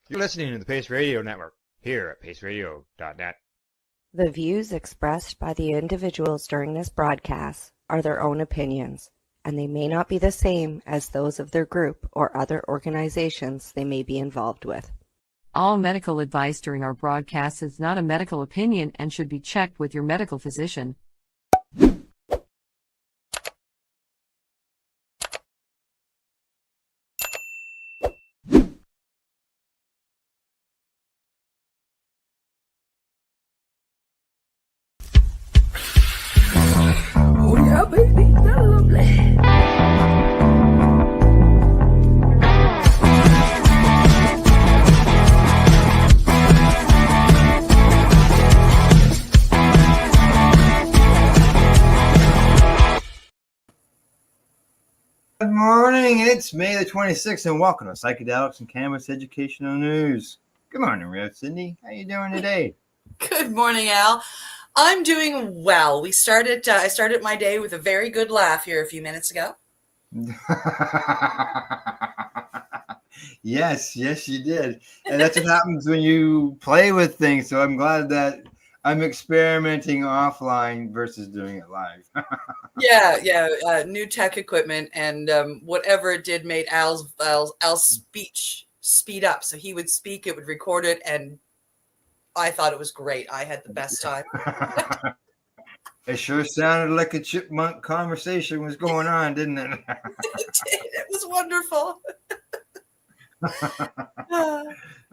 You're listening to the Pace Radio Network here at paceradio.net. The views expressed by the individuals during this broadcast are their own opinions, and they may not be the same as those of their group or other organizations they may be involved with. All medical advice during our broadcast is not a medical opinion and should be checked with your medical physician. Oh yeah, baby, that's lovely. Good morning, it's May the 26th, and welcome to Psychedelics and Cannabis Educational News. Good morning, Rev Cindy. How you doing today? Good morning, Al. I'm doing well. I started my day with a very good laugh here a few minutes ago. Yes, you did. And that's what happens when you play with things. So I'm glad that I'm experimenting offline versus doing it live. Yeah. New tech equipment and whatever it did made Al's speech speed up. So he would speak, it would record it, and I thought it was great. I had the best time. It sure sounded like a chipmunk conversation was going on, didn't it? It was wonderful.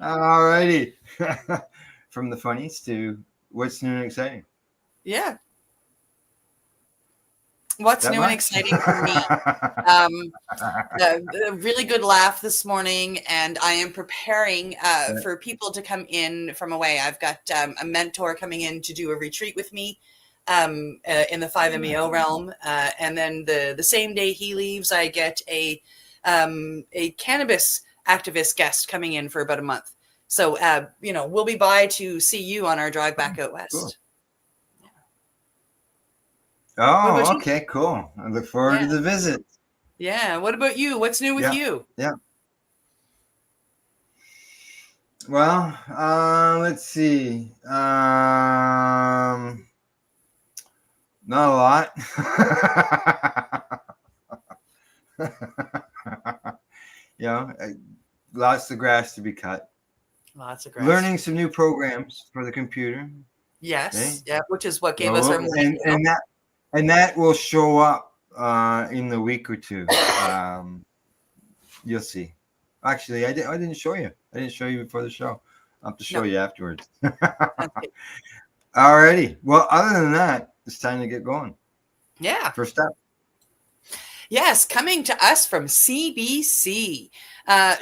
All righty. From the funnies to what's new and exciting. Yeah. What's new and exciting for me? A really good laugh this morning, and I am preparing for people to come in from away. I've got a mentor coming in to do a retreat with me in the 5-MeO realm, and then the same day he leaves, I get a cannabis activist guest coming in for about a month. So we'll be by to see you on our drive back out west. Cool. Oh, okay, cool. I look forward to the visit. Yeah. What about you? What's new with you? Yeah. Well, let's see. Not a lot. Lots of grass to be cut. Lots of grass. Learning some new programs for the computer. Yes. Okay. Yeah, which is what gave us our morning. And that will show up in the week or two. You'll see. Actually, I didn't show you. I didn't show you before the show. I'll have to show you afterwards. Okay. All righty. Well, other than that, it's time to get going. Yeah. First up. Yes, coming to us from CBC.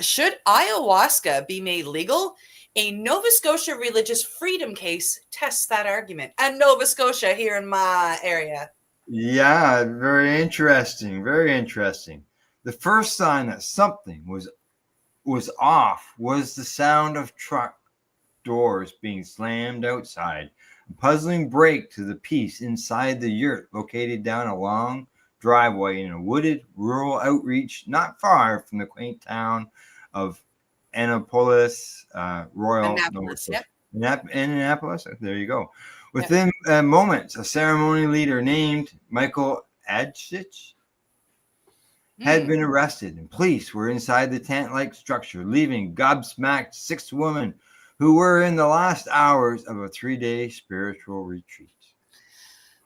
Should ayahuasca be made legal? A Nova Scotia religious freedom case tests that argument. And Nova Scotia here in my area. Yeah, very interesting. Very interesting. The first sign that something was off was the sound of truck doors being slammed outside. A puzzling break to the peace inside the yurt located down a long driveway in a wooded rural outreach not far from the quaint town of Annapolis, Royal Annapolis, yep. Annapolis. There you go. Within moments, a ceremony leader named Michael Adchich had been arrested, and police were inside the tent-like structure, leaving gobsmacked 6 women who were in the last hours of a 3-day spiritual retreat.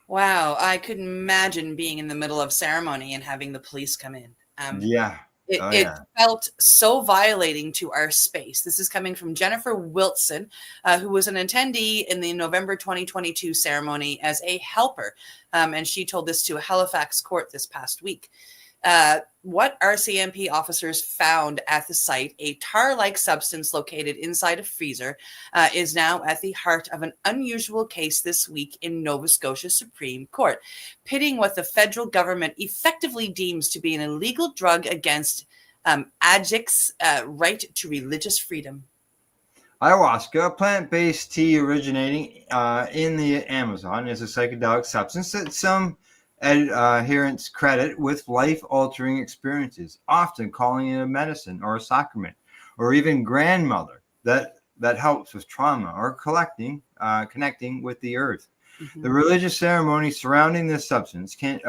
Wow, I could imagine being in the middle of ceremony and having the police come in. It felt so violating to our space. This is coming from Jennifer Wilson, who was an attendee in the November 2022 ceremony as a helper. And she told this to a Halifax court this past week. What RCMP officers found at the site, a tar-like substance located inside a freezer, is now at the heart of an unusual case this week in Nova Scotia Supreme Court, pitting what the federal government effectively deems to be an illegal drug against adjuncts' right to religious freedom. Ayahuasca, a plant-based tea originating in the Amazon, is a psychedelic substance that some adherents credit with life-altering experiences, often calling it a medicine or a sacrament, or even grandmother. that helps with trauma or connecting with the earth. The religious ceremonies surrounding this substance can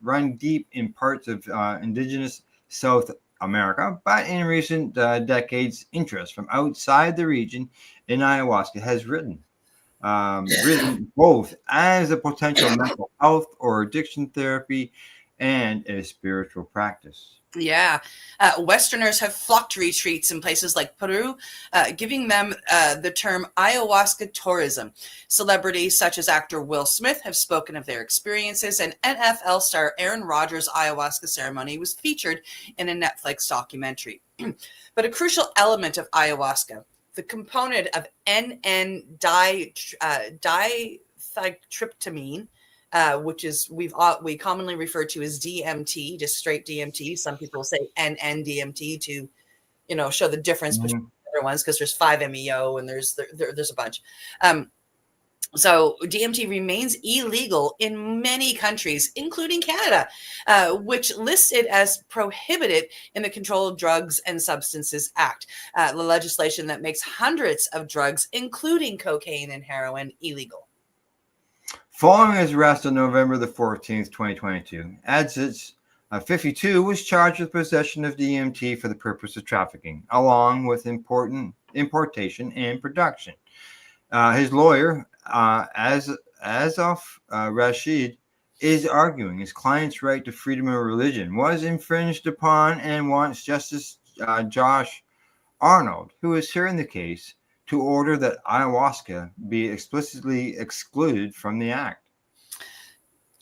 run deep in parts of indigenous South America, but in recent decades, interest from outside the region in ayahuasca has risen both as a potential mental health or addiction therapy and a spiritual practice. Yeah. Westerners have flocked to retreats in places like Peru, giving them the term ayahuasca tourism. Celebrities such as actor Will Smith have spoken of their experiences, and NFL star Aaron Rodgers' ayahuasca ceremony was featured in a Netflix documentary. But a crucial element of ayahuasca, the component of N,N-ditryptamine, which is we commonly refer to as DMT, just straight DMT. Some people say NN-DMT to, show the difference between the other ones, because there's 5-MeO and there's a bunch. So DMT remains illegal in many countries, including Canada, which lists it as prohibited in the Controlled Drugs and Substances Act, the legislation that makes hundreds of drugs, including cocaine and heroin, illegal. Following his arrest on November the 14th, 2022, At-Eze, 52, was charged with possession of DMT for the purpose of trafficking, along with importation and production. His lawyer, Azaf Rashid, is arguing his client's right to freedom of religion was infringed upon and wants Justice Josh Arnold, who is hearing the case, to order that ayahuasca be explicitly excluded from the act.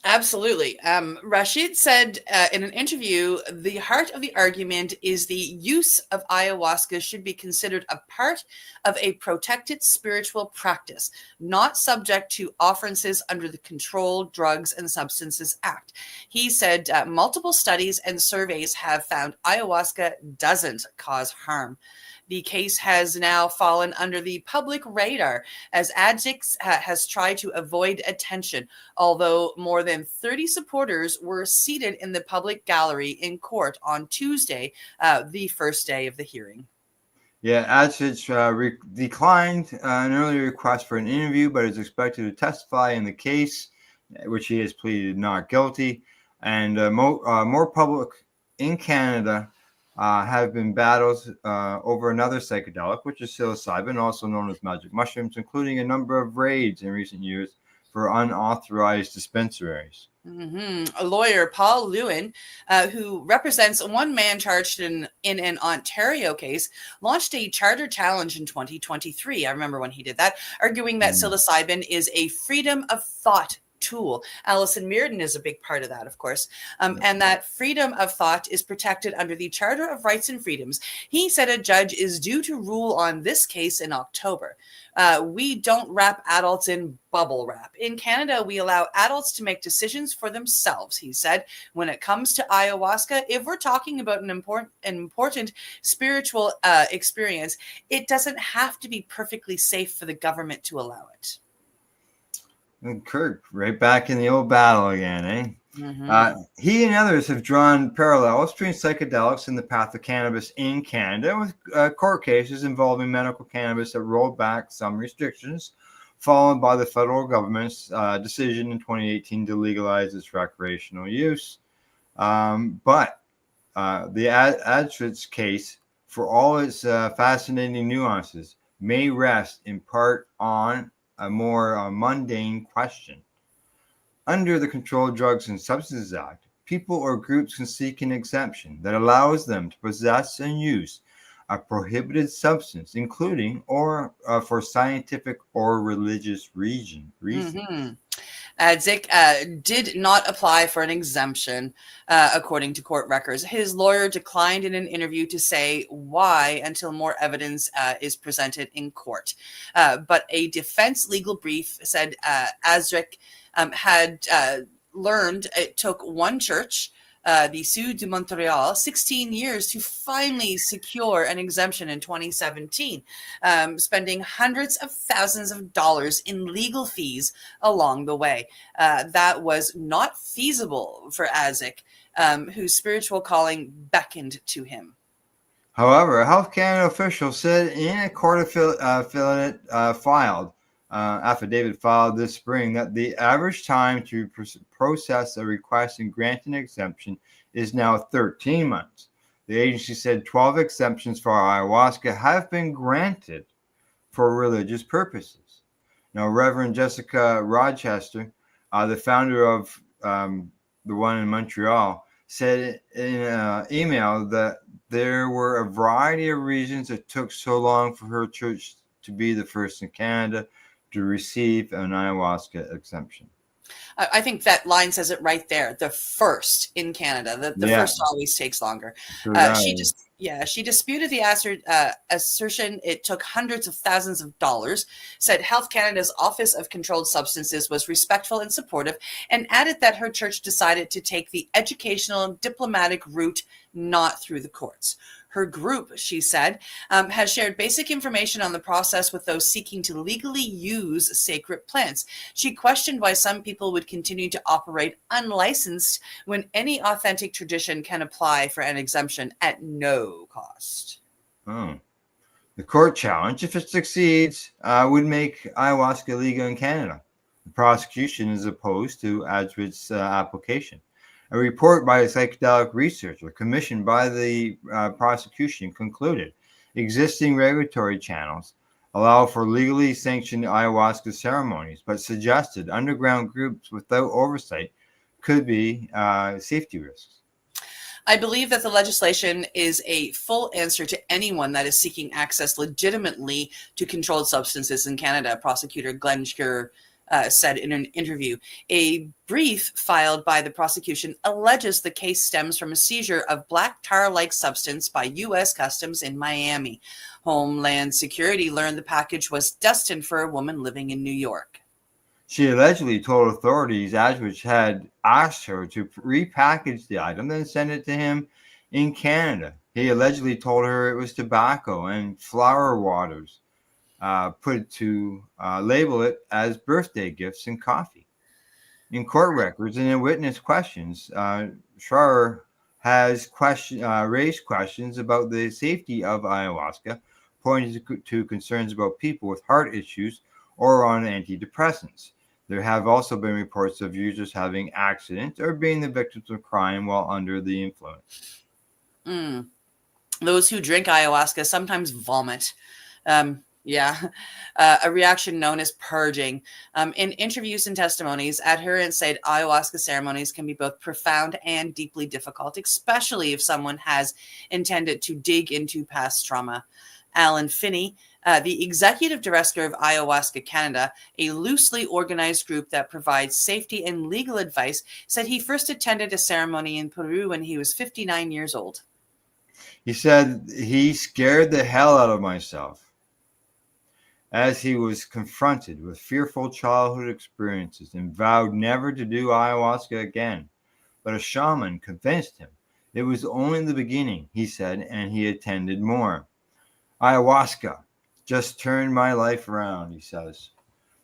Absolutely. Rashid said in an interview, the heart of the argument is the use of ayahuasca should be considered a part of a protected spiritual practice, not subject to offenses under the Controlled Drugs and Substances Act. He said multiple studies and surveys have found ayahuasca doesn't cause harm. The case has now fallen under the public radar as At-Eze has tried to avoid attention, although more than 30 supporters were seated in the public gallery in court on Tuesday, the first day of the hearing. Yeah, At-Eze declined an earlier request for an interview, but is expected to testify in the case, which he has pleaded not guilty. And more public in Canada have been battles over another psychedelic, which is psilocybin, also known as magic mushrooms, including a number of raids in recent years for unauthorized dispensaries. A lawyer, Paul Lewin, who represents one man charged in an Ontario case, launched a charter challenge in 2023. I remember when he did that, arguing that psilocybin is a freedom of thought tool. Alison Mearden is a big part of that, of course, and that freedom of thought is protected under the Charter of Rights and Freedoms. He said a judge is due to rule on this case in October. We don't wrap adults in bubble wrap. In Canada, we allow adults to make decisions for themselves, he said. When it comes to ayahuasca, if we're talking about an important spiritual experience, it doesn't have to be perfectly safe for the government to allow it. And Kirk, right back in the old battle again, eh? He and others have drawn parallels between psychedelics and the path of cannabis in Canada, with court cases involving medical cannabis that rolled back some restrictions, followed by the federal government's decision in 2018 to legalize its recreational use. But the At-Eze case, for all its fascinating nuances, may rest in part on a more mundane question. Under the Controlled Drugs and Substances Act, people or groups can seek an exemption that allows them to possess and use a prohibited substance, including or for scientific or religious reasons. At-Eze did not apply for an exemption, according to court records. His lawyer declined in an interview to say why until more evidence is presented in court. But a defense legal brief said At-Eze had learned it took one church, the Sud de Montreal, 16 years to finally secure an exemption in 2017, spending hundreds of thousands of dollars in legal fees along the way. That was not feasible for At-Eze, whose spiritual calling beckoned to him. However, a Health Canada official said in a court affidavit filed this spring that the average time to process a request and grant an exemption is now 13 months. The agency said 12 exemptions for ayahuasca have been granted for religious purposes. Now, Reverend Jessica Rochester, the founder of the one in Montreal, said in an email that there were a variety of reasons it took so long for her church to be the first in Canada to receive an ayahuasca exemption. I think that line says it right there. The first in Canada. The first always takes longer. She disputed the assertion. It took hundreds of thousands of dollars, said Health Canada's Office of Controlled Substances was respectful and supportive, and added that her church decided to take the educational and diplomatic route, not through the courts. Her group, she said, has shared basic information on the process with those seeking to legally use sacred plants. She questioned why some people would continue to operate unlicensed when any authentic tradition can apply for an exemption at no cost. The court challenge, if it succeeds, would make ayahuasca legal in Canada. The prosecution is opposed to At-Eze's application. A report by a psychedelic researcher commissioned by the prosecution concluded existing regulatory channels allow for legally sanctioned ayahuasca ceremonies, but suggested underground groups without oversight could be safety risks. I believe that the legislation is a full answer to anyone that is seeking access legitimately to controlled substances in Canada, prosecutor Glenn Schur said in an interview. A brief filed by the prosecution alleges the case stems from a seizure of black tar-like substance by U.S. Customs in Miami. Homeland Security learned the package was destined for a woman living in New York. She allegedly told authorities At-Eze had asked her to repackage the item, then send it to him in Canada. He allegedly told her it was tobacco and flower waters, put to label it as birthday gifts and coffee. In court records and in witness questions, Schreier has raised questions about the safety of ayahuasca, pointing to concerns about people with heart issues or on antidepressants. There have also been reports of users having accidents or being the victims of crime while under the influence. Those who drink ayahuasca sometimes vomit. A reaction known as purging. In interviews and testimonies, adherents said ayahuasca ceremonies can be both profound and deeply difficult, especially if someone has intended to dig into past trauma. Alan Finney, the executive director of Ayahuasca Canada, a loosely organized group that provides safety and legal advice, said he first attended a ceremony in Peru when he was 59 years old. He said he scared the hell out of myself as he was confronted with fearful childhood experiences and vowed never to do ayahuasca again. But a shaman convinced him. It was only the beginning, he said, and he attended more. Ayahuasca just turned my life around, he says.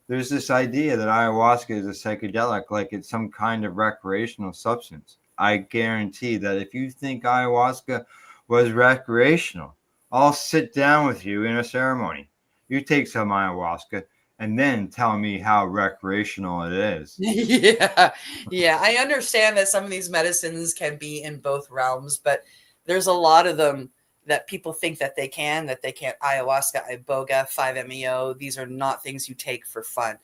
There's this idea that ayahuasca is a psychedelic, like it's some kind of recreational substance. I guarantee that if you think ayahuasca was recreational, I'll sit down with you in a ceremony. You take some ayahuasca and then tell me how recreational it is. Yeah. I understand that some of these medicines can be in both realms, but there's a lot of them that people think that they can't. Ayahuasca, iboga, 5-MeO. These are not things you take for fun.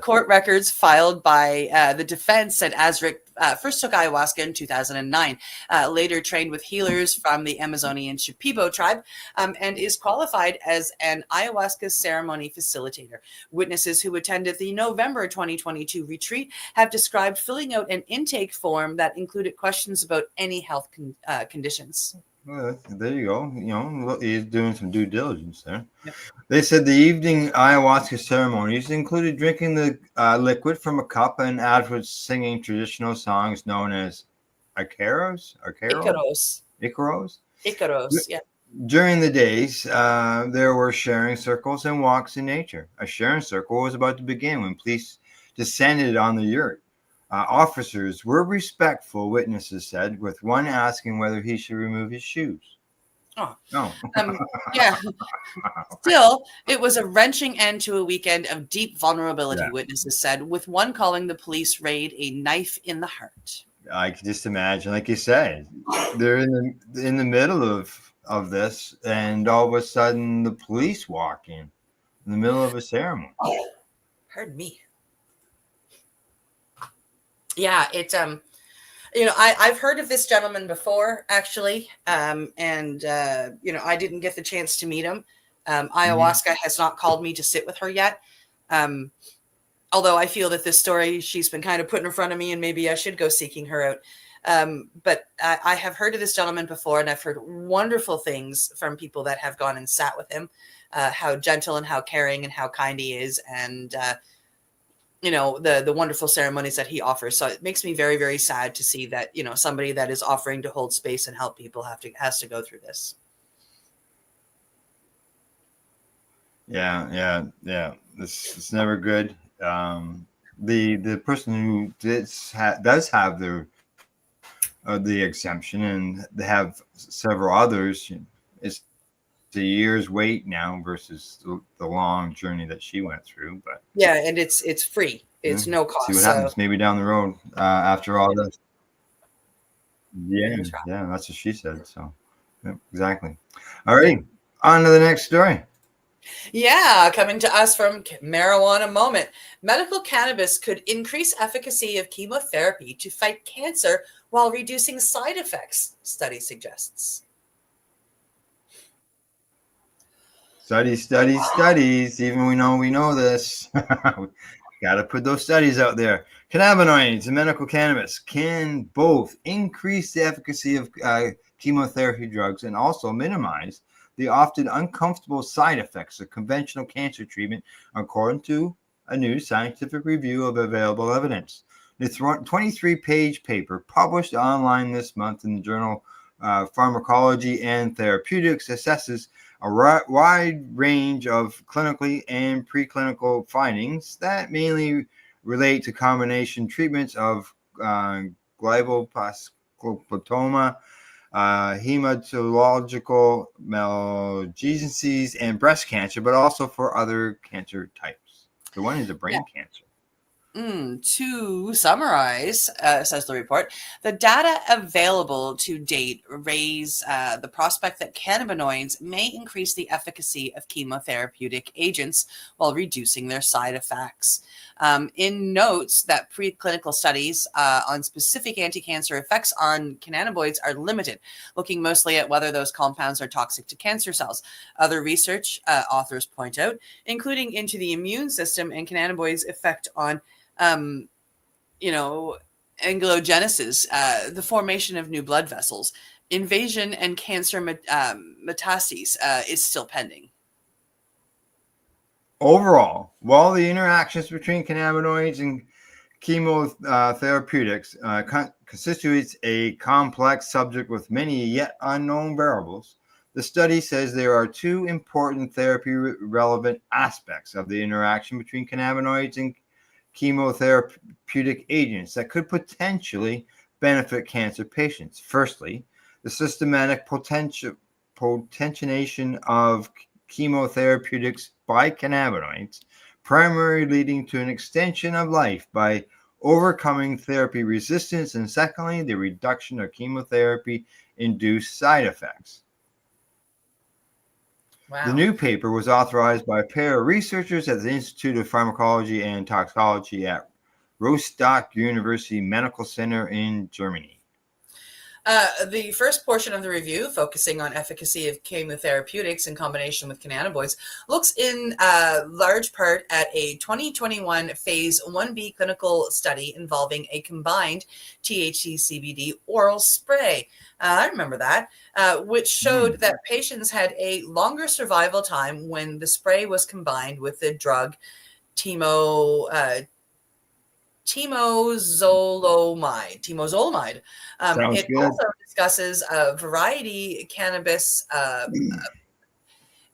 Court records filed by the defense said Azric first took ayahuasca in 2009, later trained with healers from the Amazonian Shipibo tribe, and is qualified as an ayahuasca ceremony facilitator. Witnesses who attended the November 2022 retreat have described filling out an intake form that included questions about any health conditions. Well, there you go. He's doing some due diligence there. Yep. They said the evening ayahuasca ceremonies included drinking the liquid from a cup and afterwards singing traditional songs known as Icaros, yeah. During the days, there were sharing circles and walks in nature. A sharing circle was about to begin when police descended on the yurt. officers were respectful, witnesses said, with one asking whether he should remove his shoes. Oh. No. Yeah. Still, it was a wrenching end to a weekend of deep vulnerability, witnesses said, with one calling the police raid a knife in the heart. I can just imagine, like you said, they're in the middle of this, and all of a sudden the police walk in the middle of a ceremony. Pardon me. Yeah, it's I've heard of this gentleman before, actually, and I didn't get the chance to meet him. Ayahuasca has not called me to sit with her yet. Although I feel that this story she's been kind of put in front of me, and maybe I should go seeking her out. But I have heard of this gentleman before, and I've heard wonderful things from people that have gone and sat with him, how gentle and how caring and how kind he is, and the wonderful ceremonies that he offers. So it makes me very, very sad to see that, somebody that is offering to hold space and help people has to go through this. Yeah. It's never good. The person who does have the exemption, and they have several others, it's a year's wait now versus the long journey that she went through. But yeah, and it's free. It's no cost. See what happens. Maybe down the road after all this. Yeah, that's what she said. So exactly. All right, on to the next story. Yeah, coming to us from Marijuana Moment. Medical cannabis could increase efficacy of chemotherapy to fight cancer while reducing side effects, study suggests. Studies. Even we know this. Got to put those studies out there. Cannabinoids and medical cannabis can both increase the efficacy of chemotherapy drugs and also minimize the often uncomfortable side effects of conventional cancer treatment, according to a new scientific review of available evidence. The 23-page paper published online this month in the journal Pharmacology and Therapeutics assesses a wide range of clinically and preclinical findings that mainly relate to combination treatments of glioblastoma, hematological malignancies, and breast cancer, but also for other cancer types. The one is a brain cancer. To summarize, says the report, the data available to date raise the prospect that cannabinoids may increase the efficacy of chemotherapeutic agents while reducing their side effects. In notes that preclinical studies on specific anti-cancer effects on cannabinoids are limited, looking mostly at whether those compounds are toxic to cancer cells. Other research, authors point out, including into the immune system and cannabinoids' effect on angiogenesis, the formation of new blood vessels, invasion, and cancer metastases is still pending. Overall, while the interactions between cannabinoids and chemotherapeutics constitutes a complex subject with many yet unknown variables, the study says there are two important therapy-relevant aspects of the interaction between cannabinoids and chemotherapeutic agents that could potentially benefit cancer patients. Firstly, the systematic potentiation of chemotherapeutics by cannabinoids, primarily leading to an extension of life by overcoming therapy resistance, and secondly, the reduction of chemotherapy-induced side effects. Wow. The new paper was authorized by a pair of researchers at the Institute of Pharmacology and Toxicology at Rostock University Medical Center in Germany. The first portion of the review, focusing on efficacy of chemotherapeutics in combination with cannabinoids, looks in large part at a 2021 phase 1B clinical study involving a combined THC-CBD oral spray. I remember that, which showed that patients had a longer survival time when the spray was combined with the drug temozolomide. It good. also discusses a variety cannabis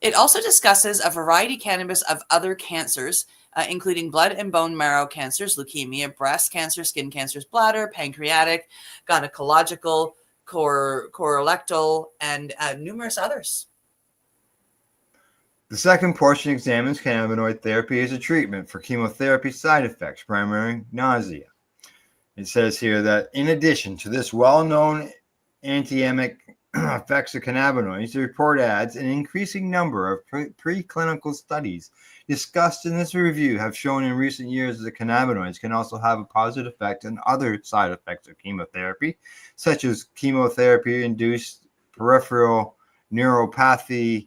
It also discusses a variety cannabis of other cancers, including blood and bone marrow cancers, leukemia, breast cancer, skin cancers, bladder, pancreatic, gynecological, colorectal, and numerous others. The second portion examines cannabinoid therapy as a treatment for chemotherapy side effects, primarily nausea. It says here that in addition to this well-known antiemic effects of cannabinoids, the report adds an increasing number of preclinical studies discussed in this review have shown in recent years that cannabinoids can also have a positive effect on other side effects of chemotherapy, such as chemotherapy-induced peripheral neuropathy,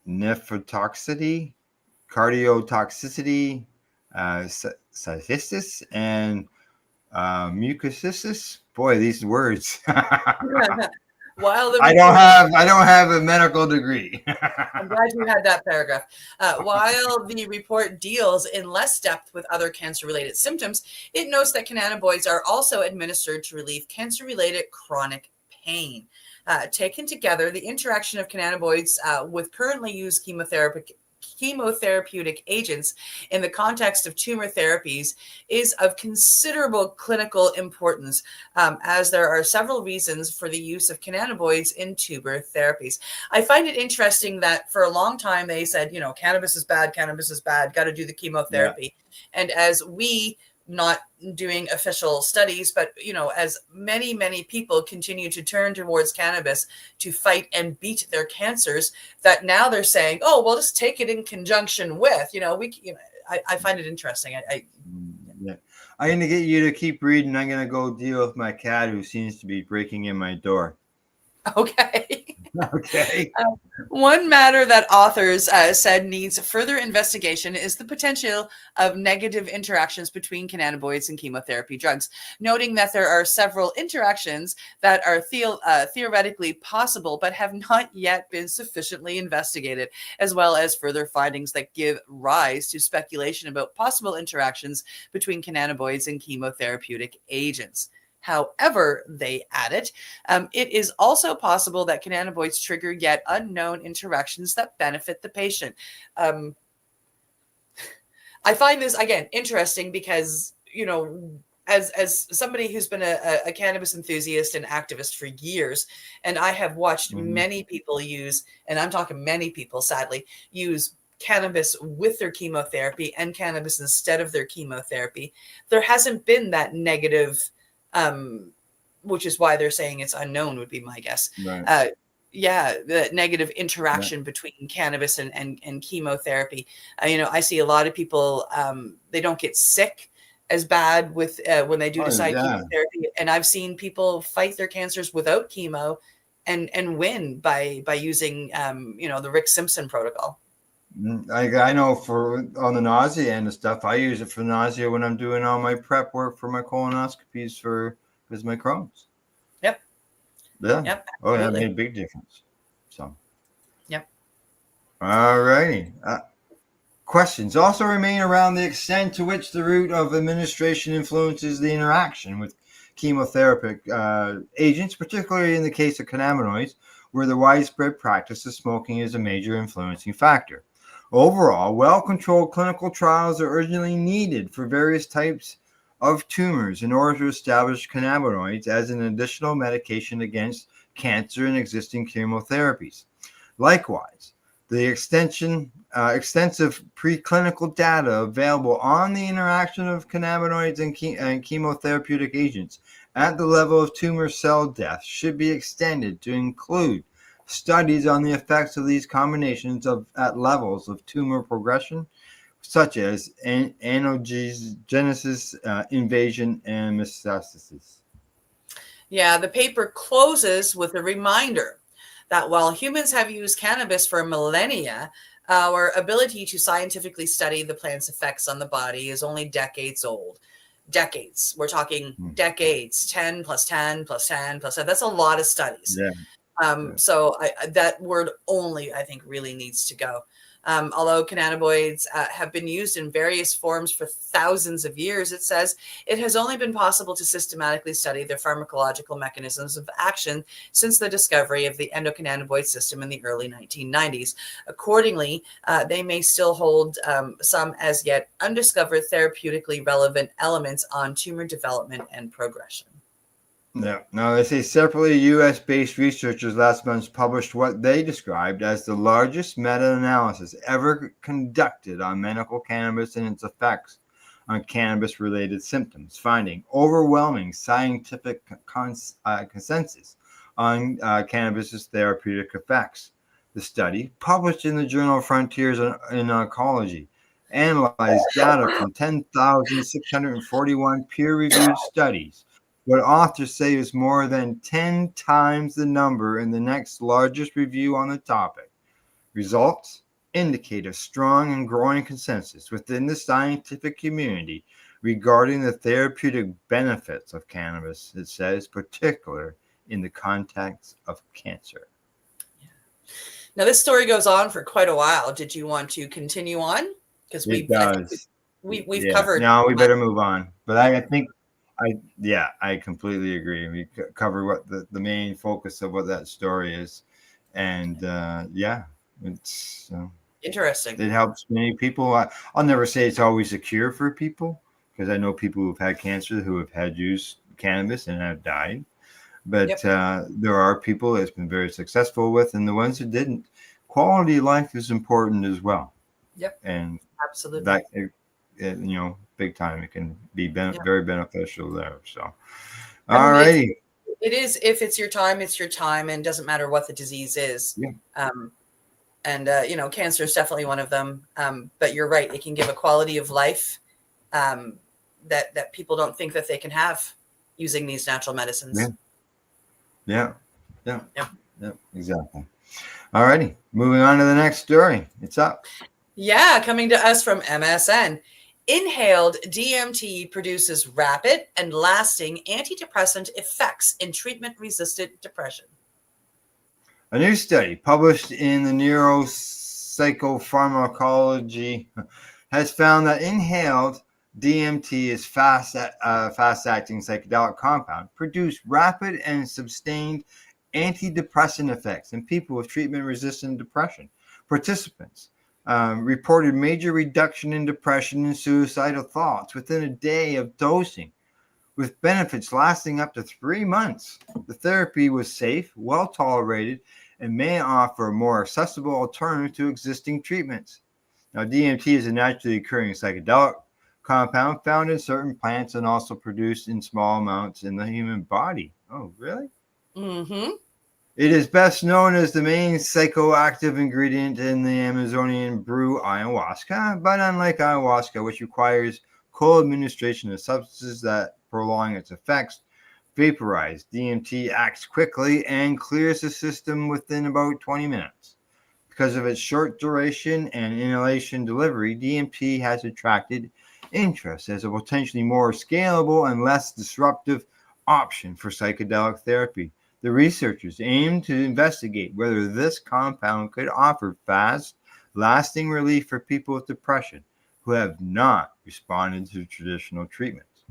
nephrotoxicity, cardiotoxicity, cystitis, and mucositis. Boy, these words. While the I don't have a medical degree. I'm glad you had that paragraph. While the report deals in less depth with other cancer-related symptoms, it notes that cannabinoids are also administered to relieve cancer-related chronic pain. Taken together, the interaction of cannabinoids with currently used chemotherapeutic agents in the context of tumor therapies is of considerable clinical importance, as there are several reasons for the use of cannabinoids in tumor therapies. I find it interesting that for a long time they said, cannabis is bad, got to do the chemotherapy. Yeah. And as we, not doing official studies, but as many people continue to turn towards cannabis to fight and beat their cancers, that now they're saying, oh, well, just take it in conjunction with, I find it interesting. Yeah. I'm going to get you to keep reading. I'm going to go deal with my cat who seems to be breaking in my door. Okay. Okay. One matter that authors said needs further investigation is the potential of negative interactions between cannabinoids and chemotherapy drugs, noting that there are several interactions that are theoretically possible but have not yet been sufficiently investigated, as well as further findings that give rise to speculation about possible interactions between cannabinoids and chemotherapeutic agents. However, they added, it is also possible that cannabinoids trigger yet unknown interactions that benefit the patient. I find this, again, interesting because, as somebody who's been a cannabis enthusiast and activist for years, and I have watched many people use, and I'm talking many people, sadly, use cannabis with their chemotherapy and cannabis instead of their chemotherapy, there hasn't been that negative, which is why they're saying it's unknown, would be my guess. Right. The negative interaction between cannabis and chemotherapy. I see a lot of people, they don't get sick as bad with when they do decide chemotherapy. And I've seen people fight their cancers without chemo and win by using, the Rick Simpson protocol. I know on the nausea end of stuff, I use it for nausea when I'm doing all my prep work for my colonoscopies because my Crohn's. Yep. Yeah. Yep. Oh, that made a big difference. So. Yep. All righty. Questions also remain around the extent to which the route of administration influences the interaction with chemotherapeutic agents, particularly in the case of cannabinoids, where the widespread practice of smoking is a major influencing factor. Overall, well-controlled clinical trials are urgently needed for various types of tumors in order to establish cannabinoids as an additional medication against cancer and existing chemotherapies. Likewise, the extensive preclinical data available on the interaction of cannabinoids and chemotherapeutic agents at the level of tumor cell death should be extended to include studies on the effects of these combinations at levels of tumor progression, such as angiogenesis, invasion, and metastasis. Yeah, the paper closes with a reminder that while humans have used cannabis for millennia, our ability to scientifically study the plant's effects on the body is only decades old. Decades. We're talking decades, 10 plus 10 plus 10 plus 10. That's a lot of studies. Yeah. So that word only, I think, really needs to go. Although cannabinoids have been used in various forms for thousands of years, it says it has only been possible to systematically study their pharmacological mechanisms of action since the discovery of the endocannabinoid system in the early 1990s. Accordingly, they may still hold some as yet undiscovered therapeutically relevant elements on tumor development and progression. Yeah. Now, they say separately, U.S.-based researchers last month published what they described as the largest meta-analysis ever conducted on medical cannabis and its effects on cannabis-related symptoms, finding overwhelming scientific consensus on cannabis's therapeutic effects. The study, published in the journal Frontiers in Oncology, analyzed data from 10,641 peer-reviewed studies. What authors say is more than 10 times the number in the next largest review on the topic. Results indicate a strong and growing consensus within the scientific community regarding the therapeutic benefits of cannabis, it says, particularly in the context of cancer. Now, this story goes on for quite a while. Did you want to continue on? Because we've covered. No, we better move on. But I think I completely agree. We cover what the main focus of what that story is, and it's interesting. It helps many people. I'll never say it's always a cure for people, because I know people who've had cancer who have had used cannabis and have died. But there are people it's been very successful with, and the ones who didn't. Quality of life is important as well. Yep. And absolutely. That big time. It can be very beneficial there. So, all righty. It is. If it's your time, it's your time, and doesn't matter what the disease is. Yeah. Cancer is definitely one of them. But you're right. It can give a quality of life that people don't think that they can have using these natural medicines. Yeah. Exactly. All righty. Moving on to the next story. It's up. Yeah, coming to us from MSN. Inhaled DMT produces rapid and lasting antidepressant effects in treatment-resistant depression. A new study published in the Neuropsychopharmacology has found that inhaled DMT is fast-acting psychedelic compound produced rapid and sustained antidepressant effects in people with treatment-resistant depression. Participants reported major reduction in depression and suicidal thoughts within a day of dosing, with benefits lasting up to 3 months. The therapy was safe, well tolerated, and may offer a more accessible alternative to existing treatments. Now, DMT is a naturally occurring psychedelic compound found in certain plants and also produced in small amounts in the human body. Oh, really? Mm-hmm. It is best known as the main psychoactive ingredient in the Amazonian brew ayahuasca, but unlike ayahuasca, which requires co-administration of substances that prolong its effects, vaporized DMT acts quickly and clears the system within about 20 minutes. Because of its short duration and inhalation delivery, DMT has attracted interest as a potentially more scalable and less disruptive option for psychedelic therapy. The researchers aim to investigate whether this compound could offer fast, lasting relief for people with depression who have not responded to traditional treatments.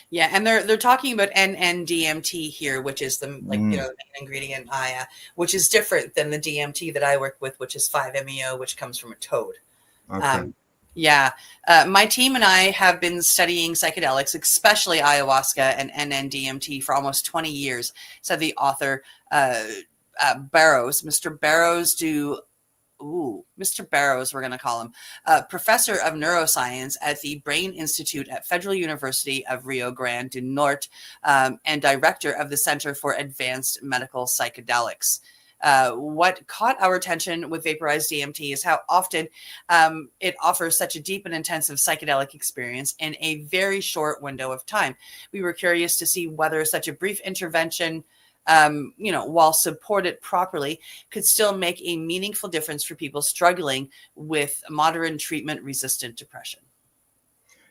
Yeah, and they're talking about NN-DMT here, which is the main ingredient which is different than the DMT that I work with, which is 5-MeO, which comes from a toad. Okay. My team and I have been studying psychedelics, especially ayahuasca and NN-DMT, for almost 20 years, said the author Barrows. Mr. Barrows, we're going to call him, professor of neuroscience at the Brain Institute at Federal University of Rio Grande do Norte, and director of the Center for Advanced Medical Psychedelics. What caught our attention with vaporized DMT is how often it offers such a deep and intensive psychedelic experience in a very short window of time. We were curious to see whether such a brief intervention, while supported properly, could still make a meaningful difference for people struggling with modern treatment-resistant depression.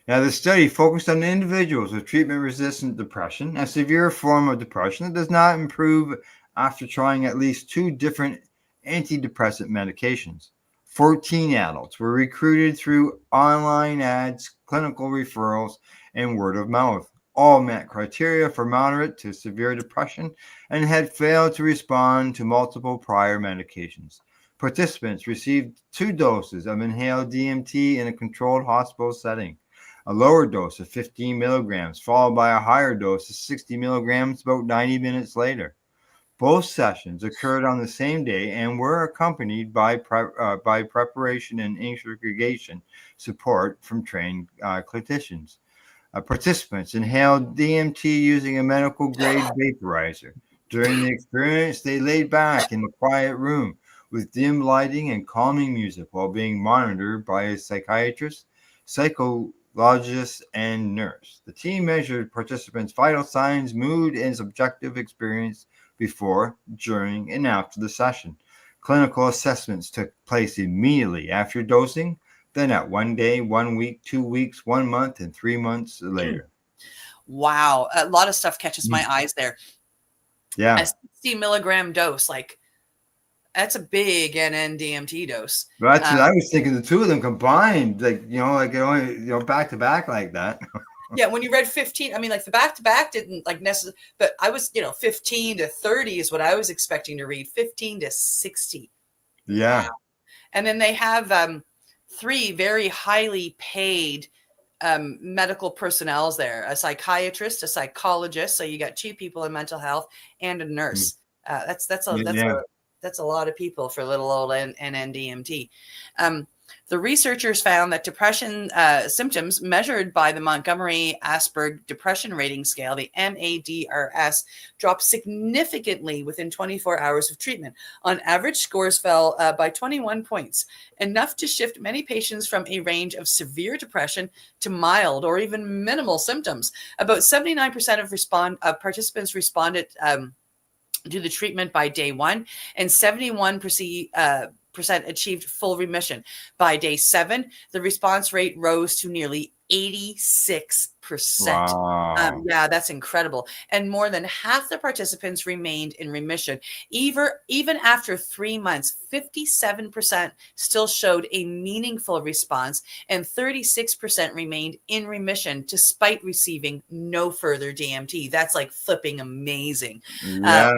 Now, the study focused on individuals with treatment-resistant depression, a severe form of depression that does not improve after trying at least 2 different antidepressant medications. 14 adults were recruited through online ads, clinical referrals, and word of mouth. All met criteria for moderate to severe depression and had failed to respond to multiple prior medications. Participants received 2 doses of inhaled DMT in a controlled hospital setting. A lower dose of 15 milligrams, followed by a higher dose of 60 milligrams about 90 minutes later. Both sessions occurred on the same day and were accompanied by preparation and interrogation support from trained clinicians. Participants inhaled DMT using a medical-grade vaporizer. During the experience, they laid back in a quiet room with dim lighting and calming music while being monitored by a psychiatrist, psychologist, and nurse. The team measured participants' vital signs, mood, and subjective experience before, during, and after the session. Clinical assessments took place immediately after dosing, then at 1 day, 1 week, 2 weeks, 1 month, and 3 months later. Wow. A lot of stuff catches my eyes there. Yeah. A 60 milligram dose, like that's a big NN-DMT dose. That's I was thinking the two of them combined, like back to back like that. Yeah, when you read 15, I mean, like the back-to-back didn't like necessarily, but I was, 15 to 30 is what I was expecting to read, 15 to 60. Yeah. Wow. And then they have 3 very highly paid medical personnel there, a psychiatrist, a psychologist. So you got 2 people in mental health and a nurse. That's a lot of people for little old NN-DMT. The researchers found that depression symptoms measured by the Montgomery-Åsberg Depression Rating Scale, the MADRS, dropped significantly within 24 hours of treatment. On average, scores fell by 21 points, enough to shift many patients from a range of severe depression to mild or even minimal symptoms. About 79% of participants responded to the treatment by day 1, and 71% achieved full remission. By day 7, the response rate rose to nearly 86%. Wow. Yeah, that's incredible. And more than half the participants remained in remission. Even after 3 months, 57% still showed a meaningful response, and 36% remained in remission despite receiving no further DMT. That's like flipping amazing. Yeah.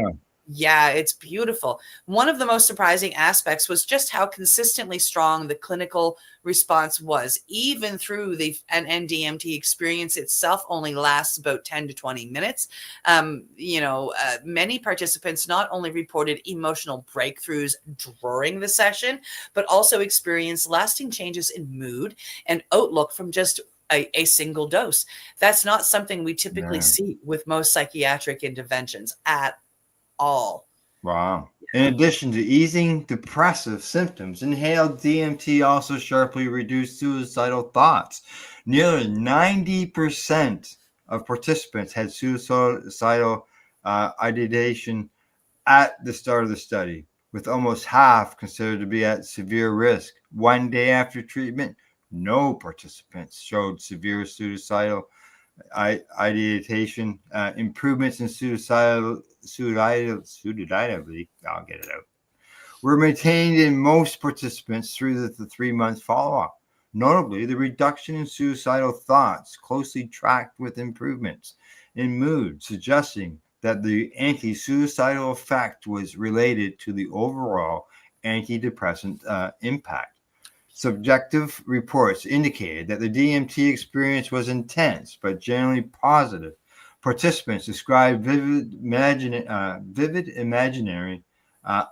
Yeah, it's beautiful. One of the most surprising aspects was just how consistently strong the clinical response was. Even through the NN-DMT experience itself only lasts about 10 to 20 minutes. Many participants not only reported emotional breakthroughs during the session, but also experienced lasting changes in mood and outlook from just a single dose. That's not something we typically see with most psychiatric interventions at all. Wow. In addition to easing depressive symptoms, inhaled DMT also sharply reduced suicidal thoughts. Nearly 90% of participants had suicidal ideation at the start of the study, with almost half considered to be at severe risk. 1 day after treatment, no participants showed severe suicidal ideation. Improvements in suicidality, I'll get it out, were maintained in most participants through the 3-month follow-up. Notably, the reduction in suicidal thoughts closely tracked with improvements in mood, suggesting that the anti-suicidal effect was related to the overall antidepressant impact. Subjective reports indicated that the DMT experience was intense but generally positive. Participants described vivid imaginary,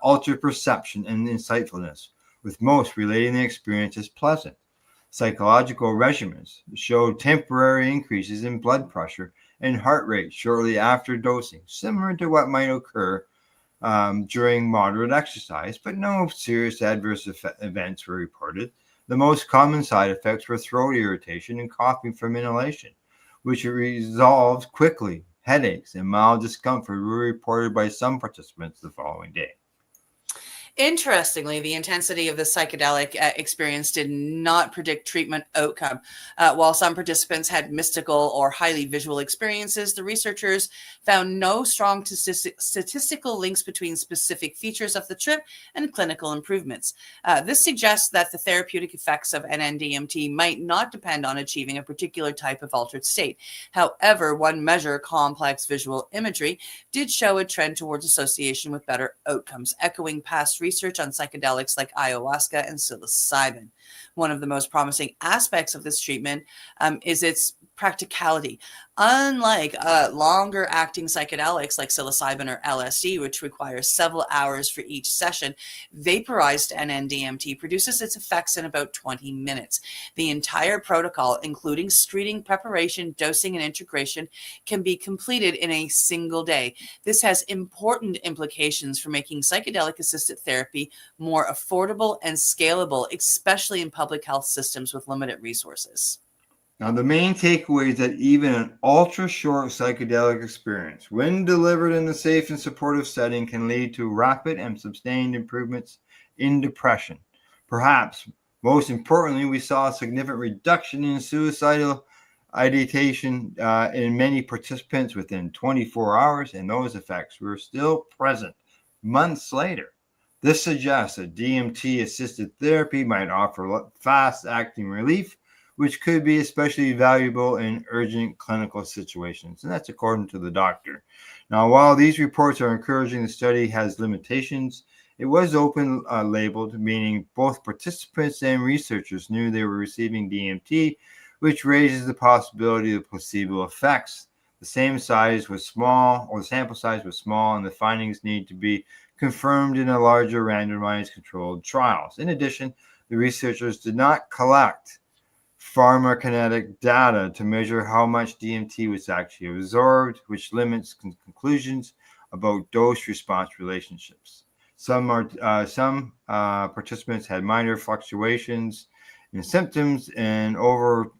altered perception, and insightfulness, with most relating the experience as pleasant. Psychological regimens showed temporary increases in blood pressure and heart rate shortly after dosing, similar to what might occur during moderate exercise, but no serious adverse events were reported. The most common side effects were throat irritation and coughing from inhalation, which resolved quickly. Headaches and mild discomfort were reported by some participants the following day. Interestingly, the intensity of the psychedelic experience did not predict treatment outcome. While some participants had mystical or highly visual experiences, the researchers found no strong statistical links between specific features of the trip and clinical improvements. This suggests that the therapeutic effects of NN-DMT might not depend on achieving a particular type of altered state. However, one measure, complex visual imagery, did show a trend towards association with better outcomes, echoing past research on psychedelics like ayahuasca and psilocybin. One of the most promising aspects of this treatment is its practicality. Unlike longer acting psychedelics like psilocybin or LSD, which requires several hours for each session, vaporized NN-DMT produces its effects in about 20 minutes. The entire protocol, including screening, preparation, dosing, and integration, can be completed in a single day. This has important implications for making psychedelic-assisted therapy more affordable and scalable, especially in public health systems with limited resources. Now, the main takeaway is that even an ultra-short psychedelic experience, when delivered in a safe and supportive setting, can lead to rapid and sustained improvements in depression. Perhaps most importantly, we saw a significant reduction in suicidal ideation in many participants within 24 hours, and those effects were still present months later. This suggests that DMT-assisted therapy might offer fast-acting relief, which could be especially valuable in urgent clinical situations. And that's according to the doctor. Now, while these reports are encouraging, the study has limitations. It was open labeled, meaning both participants and researchers knew they were receiving DMT, which raises the possibility of placebo effects. The sample size was small, and the findings need to be confirmed in a larger randomized controlled trials. In addition, the researchers did not collect pharmacokinetic data to measure how much DMT was actually absorbed, which limits conclusions about dose-response relationships. Some participants had minor fluctuations in symptoms, and over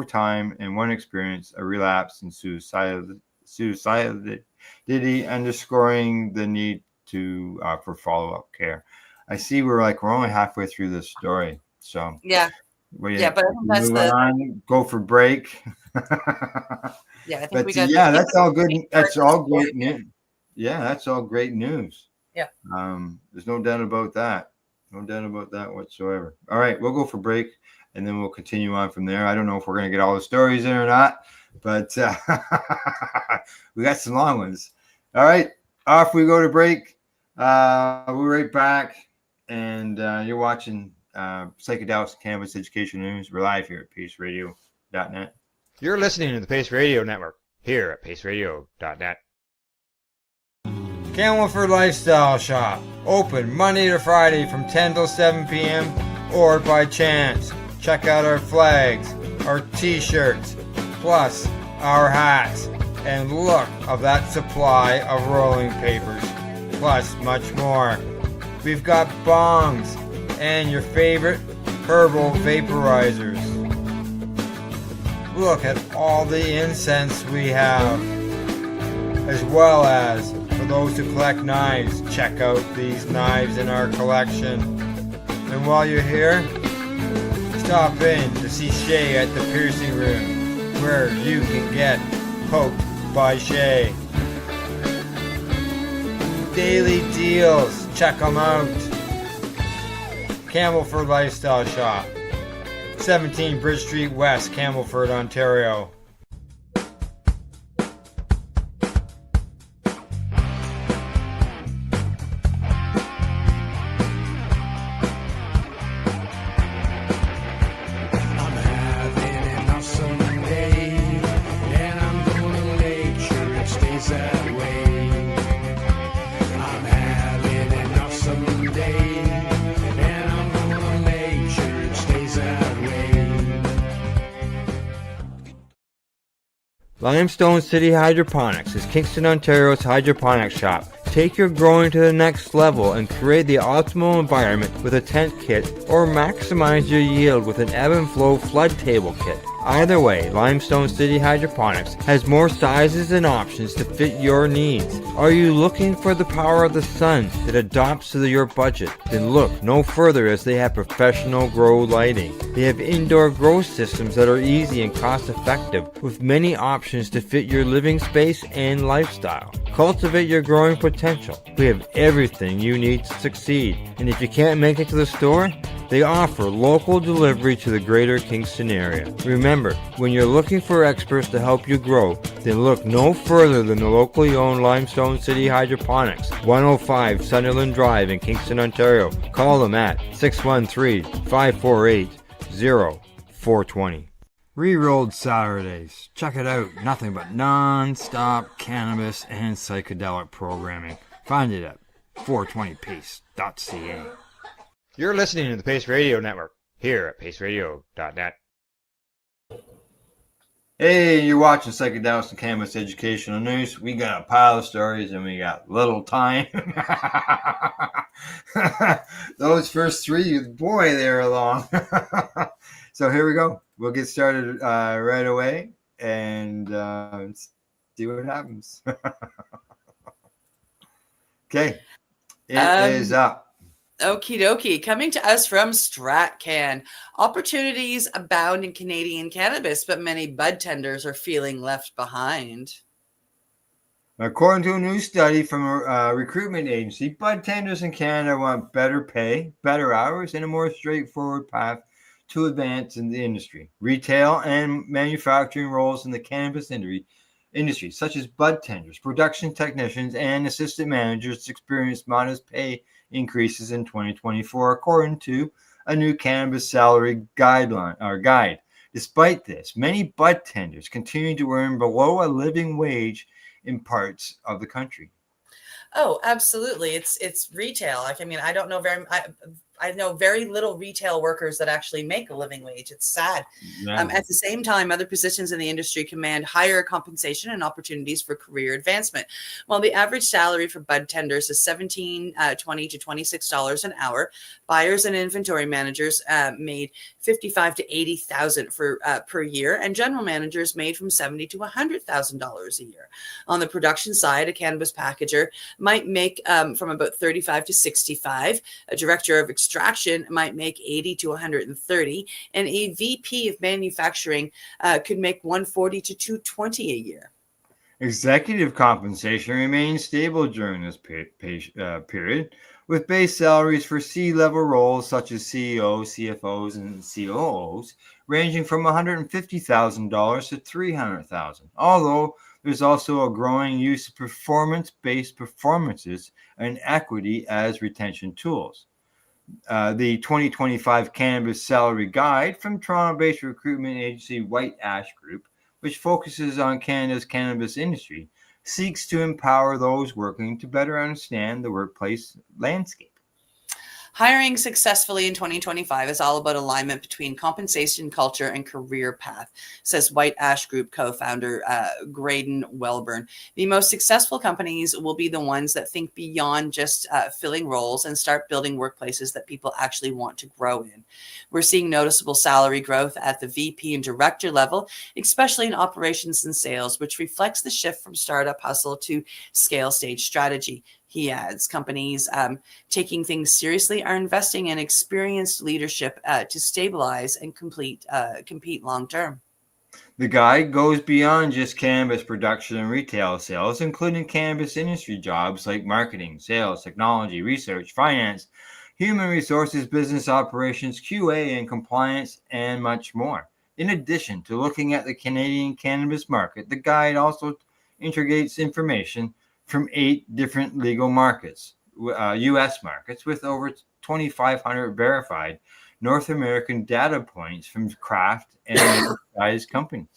time, in one experience, a relapse in suicidality, underscoring the need for follow-up care. I see we're only halfway through this story, so yeah. But I think that's go for break. Yeah, I think that's all good. That's all great news. Yeah, that's all great news. Yeah. There's no doubt about that. No doubt about that whatsoever. All right, we'll go for break, and then we'll continue on from there. I don't know if we're going to get all the stories in or not, but we got some long ones. All right, off we go to break. We'll be right back, and you're watching Psychedelics Campus Education News. We're live here at paceradio.net. You're listening to the Pace Radio Network here at paceradio.net. Campbellford Lifestyle Shop, open Monday to Friday from 10 till 7 p.m. or by chance. Check out our flags, our t-shirts, plus our hats, and look of that supply of rolling papers, plus much more. We've got bongs and your favorite herbal vaporizers. Look at all the incense we have, as well as for those who collect knives, check out these knives in our collection. And while you're here, stop in to see Shay at the piercing room, where you can get poked by Shay. Daily deals, check them out. Campbellford Lifestyle Shop, 17 Bridge Street West, Campbellford, Ontario. Limestone City Hydroponics is Kingston, Ontario's hydroponics shop. Take your growing to the next level and create the optimal environment with a tent kit, or maximize your yield with an ebb and flow flood table kit. Either way, Limestone City Hydroponics has more sizes and options to fit your needs. Are you looking for the power of the sun that adapts to your budget? Then look no further, as they have professional grow lighting. They have indoor grow systems that are easy and cost effective, with many options to fit your living space and lifestyle. Cultivate your growing potential. We have everything you need to succeed. And if you can't make it to the store, they offer local delivery to the greater Kingston area. Remember, when you're looking for experts to help you grow, then look no further than the locally owned Limestone City Hydroponics, 105 Sunderland Drive in Kingston, Ontario. Call them at 613-548-0420. Rerolled Saturdays. Check it out. Nothing but non-stop cannabis and psychedelic programming. Find it at 420pace.ca. You're listening to the Pace Radio Network here at paceradio.net. Hey, you're watching Psychedelics and Cannabis Educational News. We got a pile of stories and we got little time. Those first three, boy, they were long. So here we go. We'll get started right away and see what happens. Okay, it is up. Okie dokie. Coming to us from StratCan. Opportunities abound in Canadian cannabis, but many bud tenders are feeling left behind. According to a new study from a recruitment agency, bud tenders in Canada want better pay, better hours, and a more straightforward path to advance in the industry. Retail and manufacturing roles in the cannabis industry, such as bud tenders, production technicians, and assistant managers, experienced modest pay increases in 2024, according to a new cannabis salary guide. Despite this, many bud tenders continue to earn below a living wage in parts of the country. Oh, absolutely. It's retail. I mean, I know very little retail workers that actually make a living wage. It's sad. Yeah. At the same time, other positions in the industry command higher compensation and opportunities for career advancement. While the average salary for bud tenders is $20 to $26 an hour, buyers and inventory managers made $55,000 to $80,000 per year, and general managers made from $70,000 to $100,000 a year. On the production side, a cannabis packager might make from about $35,000 to $65,000. A director of extraction might make $80,000 to $130,000, and a VP of manufacturing could make $140,000 to $220,000 a year. Executive compensation remains stable during this period, with base salaries for C-level roles such as CEOs, CFOs, and COOs ranging from $150,000 to $300,000. Although there's also a growing use of performance-based performances and equity as retention tools. The 2025 Cannabis Salary Guide from Toronto-based recruitment agency White Ash Group, which focuses on Canada's cannabis industry, seeks to empower those working to better understand the workplace landscape. Hiring successfully in 2025 is all about alignment between compensation, culture, and career path, says White Ash Group co-founder Graydon Welburn. The most successful companies will be the ones that think beyond just filling roles and start building workplaces that people actually want to grow in. We're seeing noticeable salary growth at the VP and director level, especially in operations and sales, which reflects the shift from startup hustle to scale stage strategy. He adds, companies taking things seriously are investing in experienced leadership to stabilize and compete long term. The guide goes beyond just cannabis production and retail sales, including cannabis industry jobs like marketing, sales, technology, research, finance, human resources, business operations, QA and compliance, and much more. In addition to looking at the Canadian cannabis market, the guide also integrates information from 8 different legal markets, U.S. markets, with over 2,500 verified North American data points from craft and enterprise companies.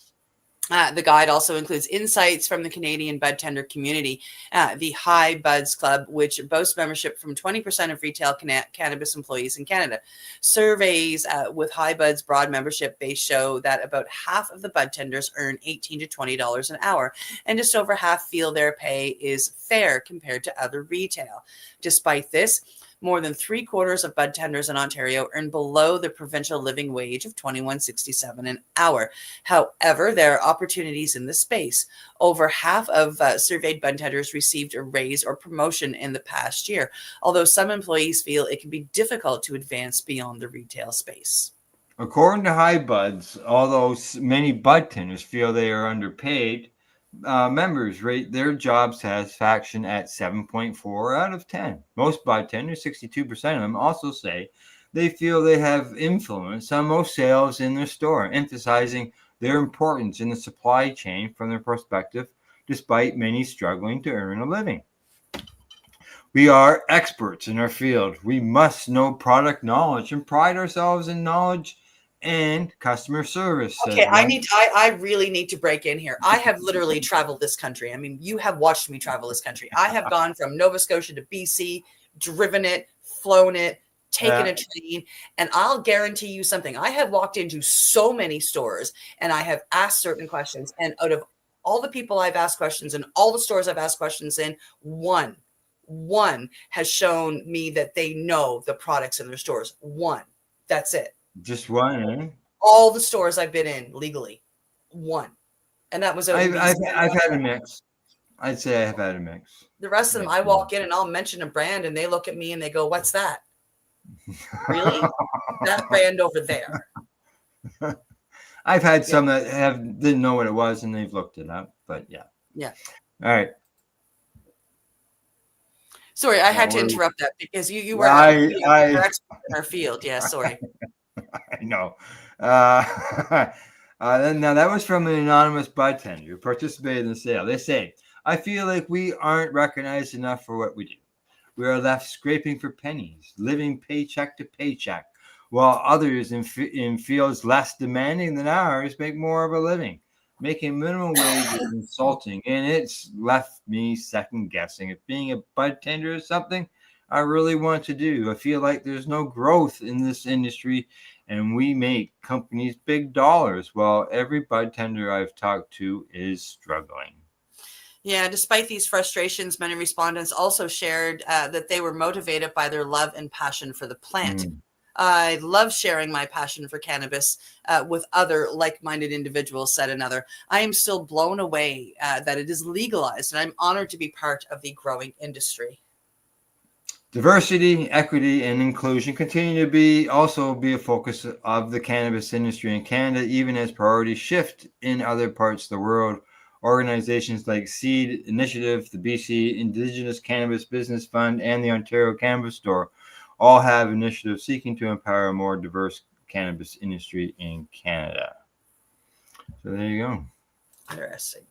The guide also includes insights from the Canadian bud tender community, the High Buds Club, which boasts membership from 20% of retail cannabis employees in Canada. Surveys with High Buds broad membership base show that about half of the bud tenders earn $18 to $20 an hour, and just over half feel their pay is fair compared to other retail. Despite this, more than 3/4 of bud tenders in Ontario earn below the provincial living wage of $21.67 an hour. However, there are opportunities in this space. Over half of surveyed bud tenders received a raise or promotion in the past year, although some employees feel it can be difficult to advance beyond the retail space. According to HiBuds, although many bud tenders feel they are underpaid, members rate their job satisfaction at 7.4 out of 10. Most bud tenders, 62% of them, also say they feel they have influence on most sales in their store, emphasizing their importance in the supply chain from their perspective, despite many struggling to earn a living. We are experts in our field. We must know product knowledge and pride ourselves in knowledge and customer service. Okay, I really need to break in here. I have literally traveled this country. I mean, you have watched me travel this country. I have gone from Nova Scotia to BC, driven it, flown it, taken a train, and I'll guarantee you something. I have walked into so many stores and I have asked certain questions, and out of all the people I've asked questions in, all the stores I've asked questions in, one has shown me that they know the products in their stores. One. That's it. Just one, eh? All the stores I've been in legally, one. And that was I've had a mix. I'd say I have had a mix. The rest of them, I walk in and I'll mention a brand and they look at me and they go, "What's that?" Really? That brand over there. I've had some that didn't know what it was and they've looked it up, but yeah. Yeah. All right. Sorry, I had to interrupt that because you were you're expert in our field. Yeah, sorry. I know. Now that was from an anonymous bud tender who participated in the sale. They say, "I feel like we aren't recognized enough for what we do. We are left scraping for pennies, living paycheck to paycheck, while others in fields less demanding than ours make more of a living. Making minimum wage is insulting, and it's left me second guessing if being a bud tender is something I really want to do. I feel like there's no growth in this industry, and we make companies big dollars, while every bud tender I've talked to is struggling." Yeah, despite these frustrations, many respondents also shared that they were motivated by their love and passion for the plant. "I love sharing my passion for cannabis with other like-minded individuals," said another. "I am still blown away that it is legalized, and I'm honored to be part of the growing industry." Diversity, equity, and inclusion continue to be a focus of the cannabis industry in Canada, even as priorities shift in other parts of the world. Organizations like Seed Initiative, the BC Indigenous Cannabis Business Fund, and the Ontario Cannabis Store all have initiatives seeking to empower a more diverse cannabis industry in Canada. So there you go. Interesting.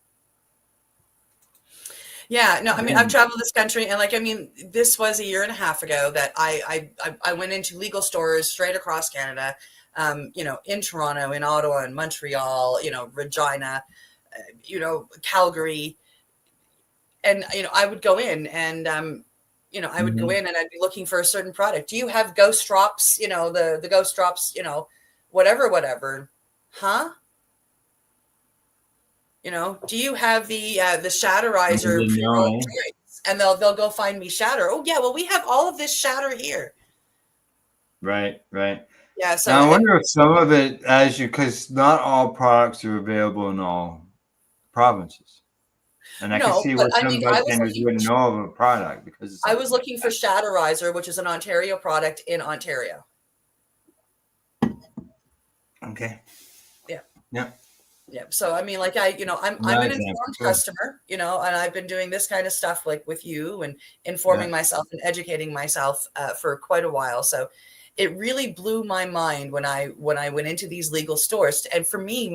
Yeah, no, I mean, I've traveled this country, and this was a year and a half ago that I went into legal stores straight across Canada, in Toronto, in Ottawa, in Montreal, Regina, Calgary, and I would go in and I would go in and I'd be looking for a certain product. "Do you have ghost drops? The ghost drops, whatever, huh? Do you have the shatterizer pre-rolled joints?" And they'll go find me shatter. "Oh yeah, well we have all of this shatter here." Right. Yeah. So now, I wonder if some of it, because not all products are available in all provinces, and I can see where some bud tenders wouldn't know of a product because I was looking for Shatterizer, which is an Ontario product in Ontario. Okay. Yeah. Yeah. Yeah. So I'm an informed customer, and I've been doing this kind of stuff like with you and informing myself and educating myself for quite a while. So it really blew my mind when I went into these legal stores. And for me,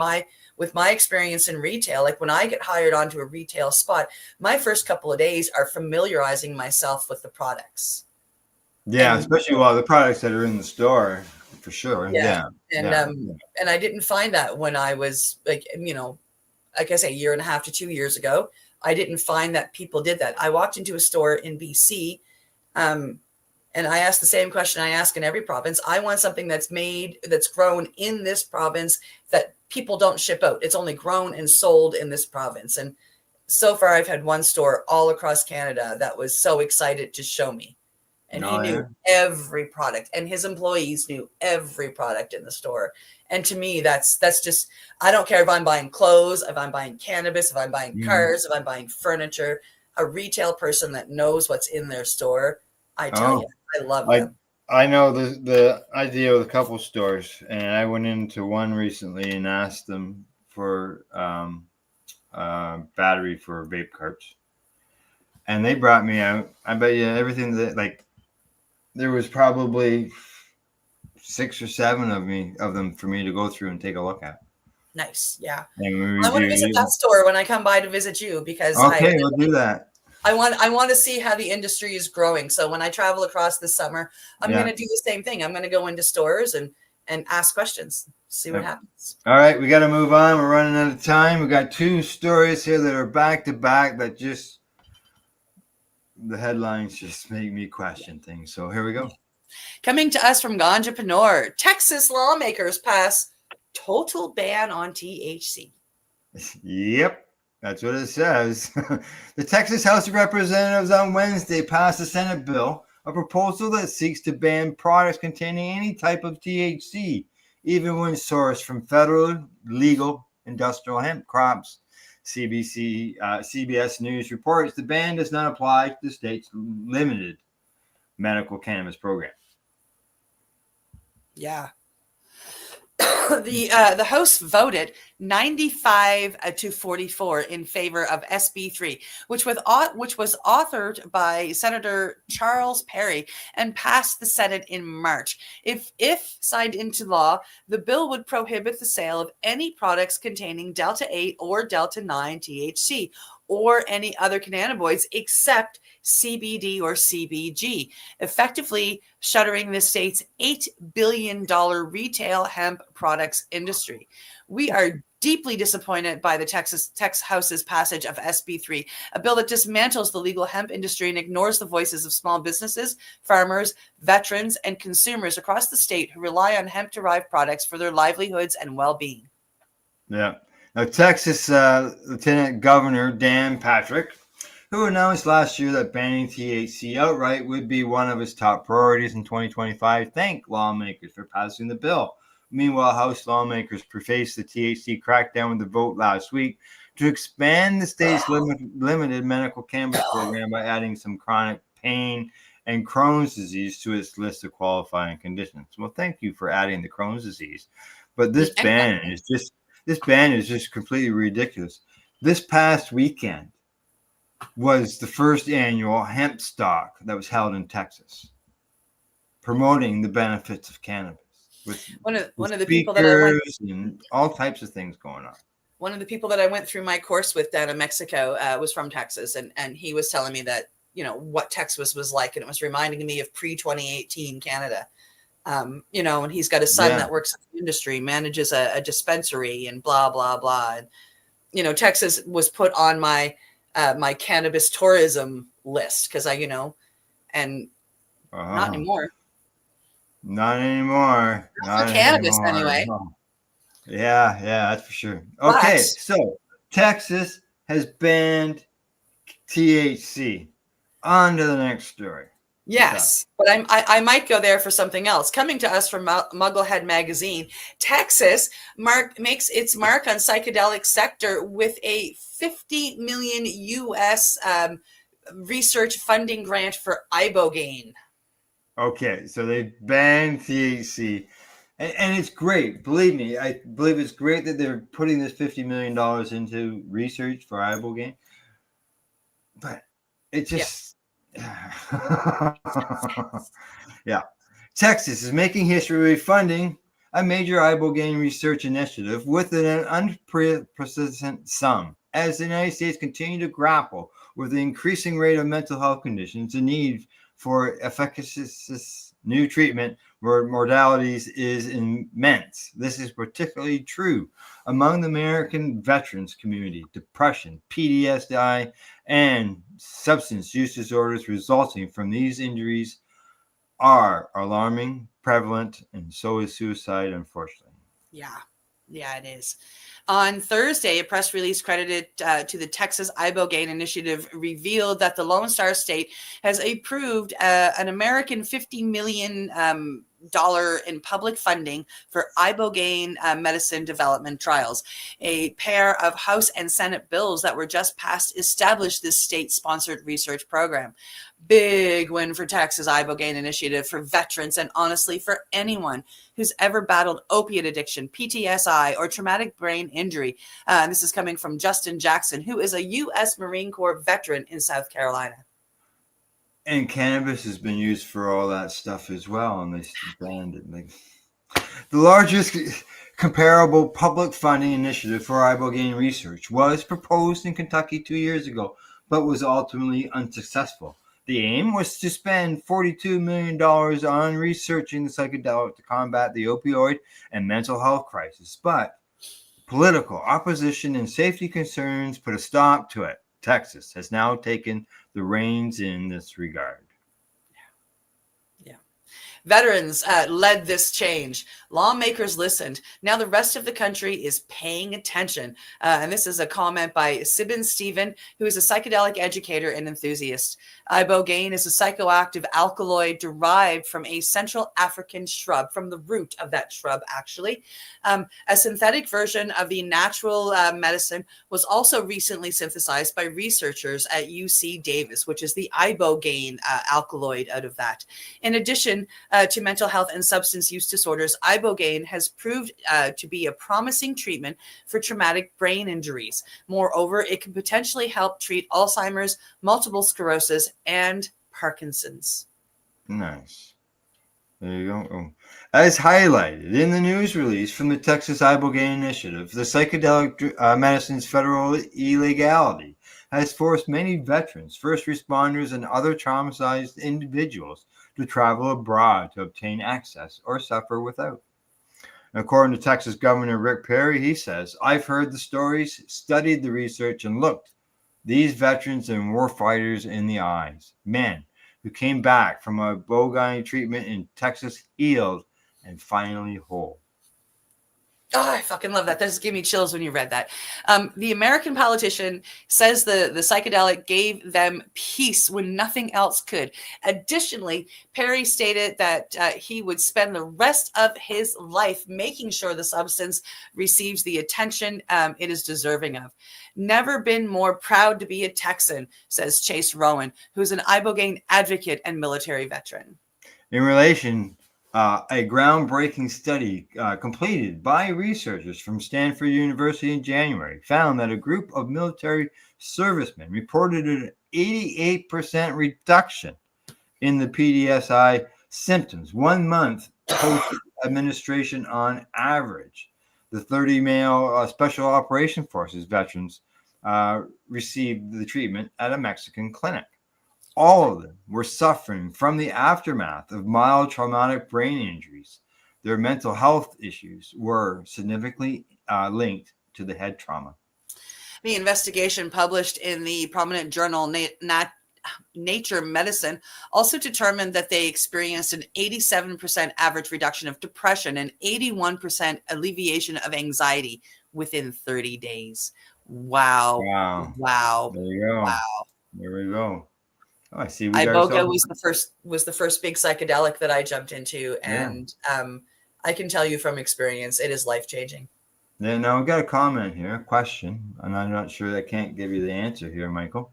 with my experience in retail, like when I get hired onto a retail spot, my first couple of days are familiarizing myself with the products. Yeah, especially the products that are in the store. For sure. Yeah. And I didn't find that when I was like I say a year and a half to 2 years ago. I didn't find that people did that. I walked into a store in BC and I asked the same question I ask in every province. I want something that's grown in this province that people don't ship out. It's only grown and sold in this province. And so far I've had one store all across Canada that was so excited to show me. And he knew every product, and his employees knew every product in the store. And to me, that's just, I don't care if I'm buying clothes, if I'm buying cannabis, if I'm buying cars, if I'm buying furniture, a retail person that knows what's in their store, I tell you, I love them. I know the idea with a couple stores, and I went into one recently and asked them for battery for vape carts. And they brought me out, I bet you everything that, like, there was probably 6 or 7 of them for me to go through and take a look at. Nice. Yeah. And I want to visit that store when I come by to visit you, because we'll do that. I want to see how the industry is growing. So when I travel across this summer, I'm going to do the same thing. I'm going to go into stores and ask questions, see what happens. All right, we got to move on. We're running out of time. We got 2 stories here that are back to back that just, the headlines just make me question things. So here we go. Coming to us from Ganjapreneur, Texas lawmakers pass total ban on THC. Yep, that's what it says. The Texas House of Representatives on Wednesday passed a Senate bill, a proposal that seeks to ban products containing any type of THC, even when sourced from federal legal industrial hemp crops. CBS News reports the ban does not apply to the state's limited medical cannabis program. Yeah. The House voted 95 to 44 in favor of SB 3, which was authored by Senator Charles Perry and passed the Senate in March. If signed into law, the bill would prohibit the sale of any products containing Delta 8 or Delta 9 THC or any other cannabinoids except CBD or CBG, effectively shuttering the state's $8 billion retail hemp products industry. We are deeply disappointed by the Texas House's passage of SB 3, a bill that dismantles the legal hemp industry and ignores the voices of small businesses, farmers, veterans, and consumers across the state who rely on hemp-derived products for their livelihoods and well-being. Yeah. Now, Texas Lieutenant Governor Dan Patrick, who announced last year that banning THC outright would be one of his top priorities in 2025, thanked lawmakers for passing the bill. Meanwhile, House lawmakers prefaced the THC crackdown with a vote last week to expand the state's limited medical cannabis program by adding some chronic pain and Crohn's disease to its list of qualifying conditions. Well, thank you for adding the Crohn's disease. But this ban is just completely ridiculous. This past weekend was the first annual hemp stock that was held in Texas, promoting the benefits of cannabis. With one of the people that I went, and all types of things going on. One of the people that I went through my course with down in Mexico was from Texas, and he was telling me that, you know, what Texas was like, and it was reminding me of pre-2018 Canada. You know, and he's got a son that works in the industry, manages a dispensary, and blah blah blah. And you know, Texas was put on my my cannabis tourism list because and not anymore. Not anymore. Not for cannabis anyway. No. Yeah, that's for sure. Okay, so Texas has banned THC. On to the next story. Yes, but I might go there for something else. Coming to us from Mugglehead Magazine, Texas makes its mark on psychedelic sector with a $50 million U.S. Research funding grant for ibogaine. Okay, so they banned THC, and it's great. Believe me, I believe it's great that they're putting this $50 million into research for ibogaine. But it just, yeah. Texas is making history with funding a major ibogaine research initiative with an unprecedented sum as the United States continue to grapple with the increasing rate of mental health conditions. The need for efficacious new treatment modalities is immense. This is particularly true among the American veterans community. Depression, PTSD, and substance use disorders resulting from these injuries are alarming, prevalent, and so is suicide, unfortunately. Yeah. Yeah, it is. On Thursday, a press release credited to the Texas Ibogaine Initiative revealed that the Lone Star State has approved an American $50 million in public funding for ibogaine medicine development trials. A pair of House and Senate bills that were just passed established this state-sponsored research program. Big win for Texas Ibogaine Initiative, for veterans, and honestly for anyone who's ever battled opiate addiction, PTSD, or traumatic brain injury. This is coming from Justin Jackson, who is a U.S. Marine Corps veteran in South Carolina. And cannabis has been used for all that stuff as well, and they banned it. The largest comparable public funding initiative for ibogaine research was proposed in Kentucky 2 years ago, but was ultimately unsuccessful. The aim was to spend $42 million on researching the psychedelic to combat the opioid and mental health crisis, but political opposition and safety concerns put a stop to it. Texas has now taken the reins in this regard. Veterans led this change. Lawmakers listened. Now the rest of the country is paying attention. And this is a comment by Sibin Stephen, who is a psychedelic educator and enthusiast. Ibogaine is a psychoactive alkaloid derived from a Central African shrub, from the root of that shrub, actually. A synthetic version of the natural medicine was also recently synthesized by researchers at UC Davis, which is the ibogaine alkaloid out of that. In addition to mental health and substance use disorders, ibogaine has proved to be a promising treatment for traumatic brain injuries. Moreover, it can potentially help treat Alzheimer's, multiple sclerosis, and Parkinson's. Nice. There you go. As highlighted in the news release from the Texas Ibogaine Initiative, the psychedelic medicine's federal illegality has forced many veterans, first responders, and other traumatized individuals to travel abroad to obtain access or suffer without. According to Texas Governor Rick Perry, he says, "I've heard the stories, studied the research, and looked these veterans and war fighters in the eyes. Men who came back from a ibogaine treatment in Texas, healed and finally whole." Oh, I fucking love that. That just gave me chills when you read that. The American politician says the psychedelic gave them peace when nothing else could. Additionally, Perry stated that he would spend the rest of his life making sure the substance receives the attention it is deserving of. Never been more proud to be a Texan, says Chase Rowan, who's an ibogaine advocate and military veteran. In relation, a groundbreaking study completed by researchers from Stanford University in January found that a group of military servicemen reported an 88% reduction in the PTSD symptoms 1 month post-administration on average. The 30 male Special Operations Forces veterans received the treatment at a Mexican clinic. All of them were suffering from the aftermath of mild traumatic brain injuries. Their mental health issues were significantly linked to the head trauma. The investigation, published in the prominent journal Nature Medicine, also determined that they experienced an 87% average reduction of depression and 81% alleviation of anxiety within 30 days. Wow. There you go. Wow. There we go. Oh, I see. Iboga was the first big psychedelic that I jumped into, and I can tell you from experience, it is life-changing. Yeah, now we've got a comment here, a question, and I'm not sure, I can't give you the answer here, Michael,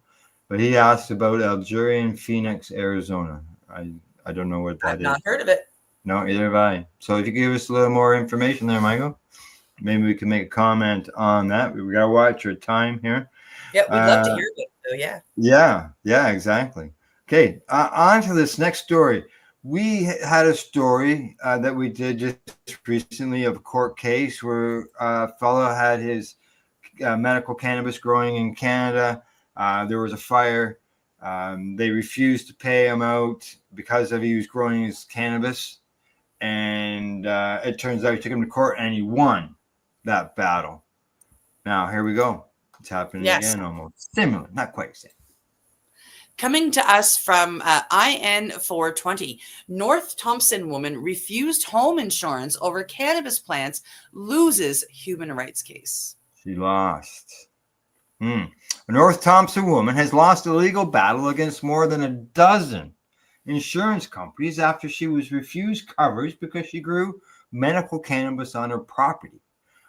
but he asked about Algerian Phoenix, Arizona. I don't know what that is. I've not heard of it. No, either have I. So if you give us a little more information there, Michael, maybe we can make a comment on that. We got to watch our time here. Yeah, we'd love to hear it. So yeah. Yeah, exactly. Okay, on to this next story. We had a story that we did just recently of a court case where a fellow had his medical cannabis growing in Canada. There was a fire. They refused to pay him out because he was growing his cannabis. And it turns out he took him to court and he won that battle. Now, here we go. It's happening again almost. Similar, not quite the same. Coming to us from IN 420, North Thompson woman refused home insurance over cannabis plants, loses human rights case. She lost. A North Thompson woman has lost a legal battle against more than a dozen insurance companies after she was refused coverage because she grew medical cannabis on her property.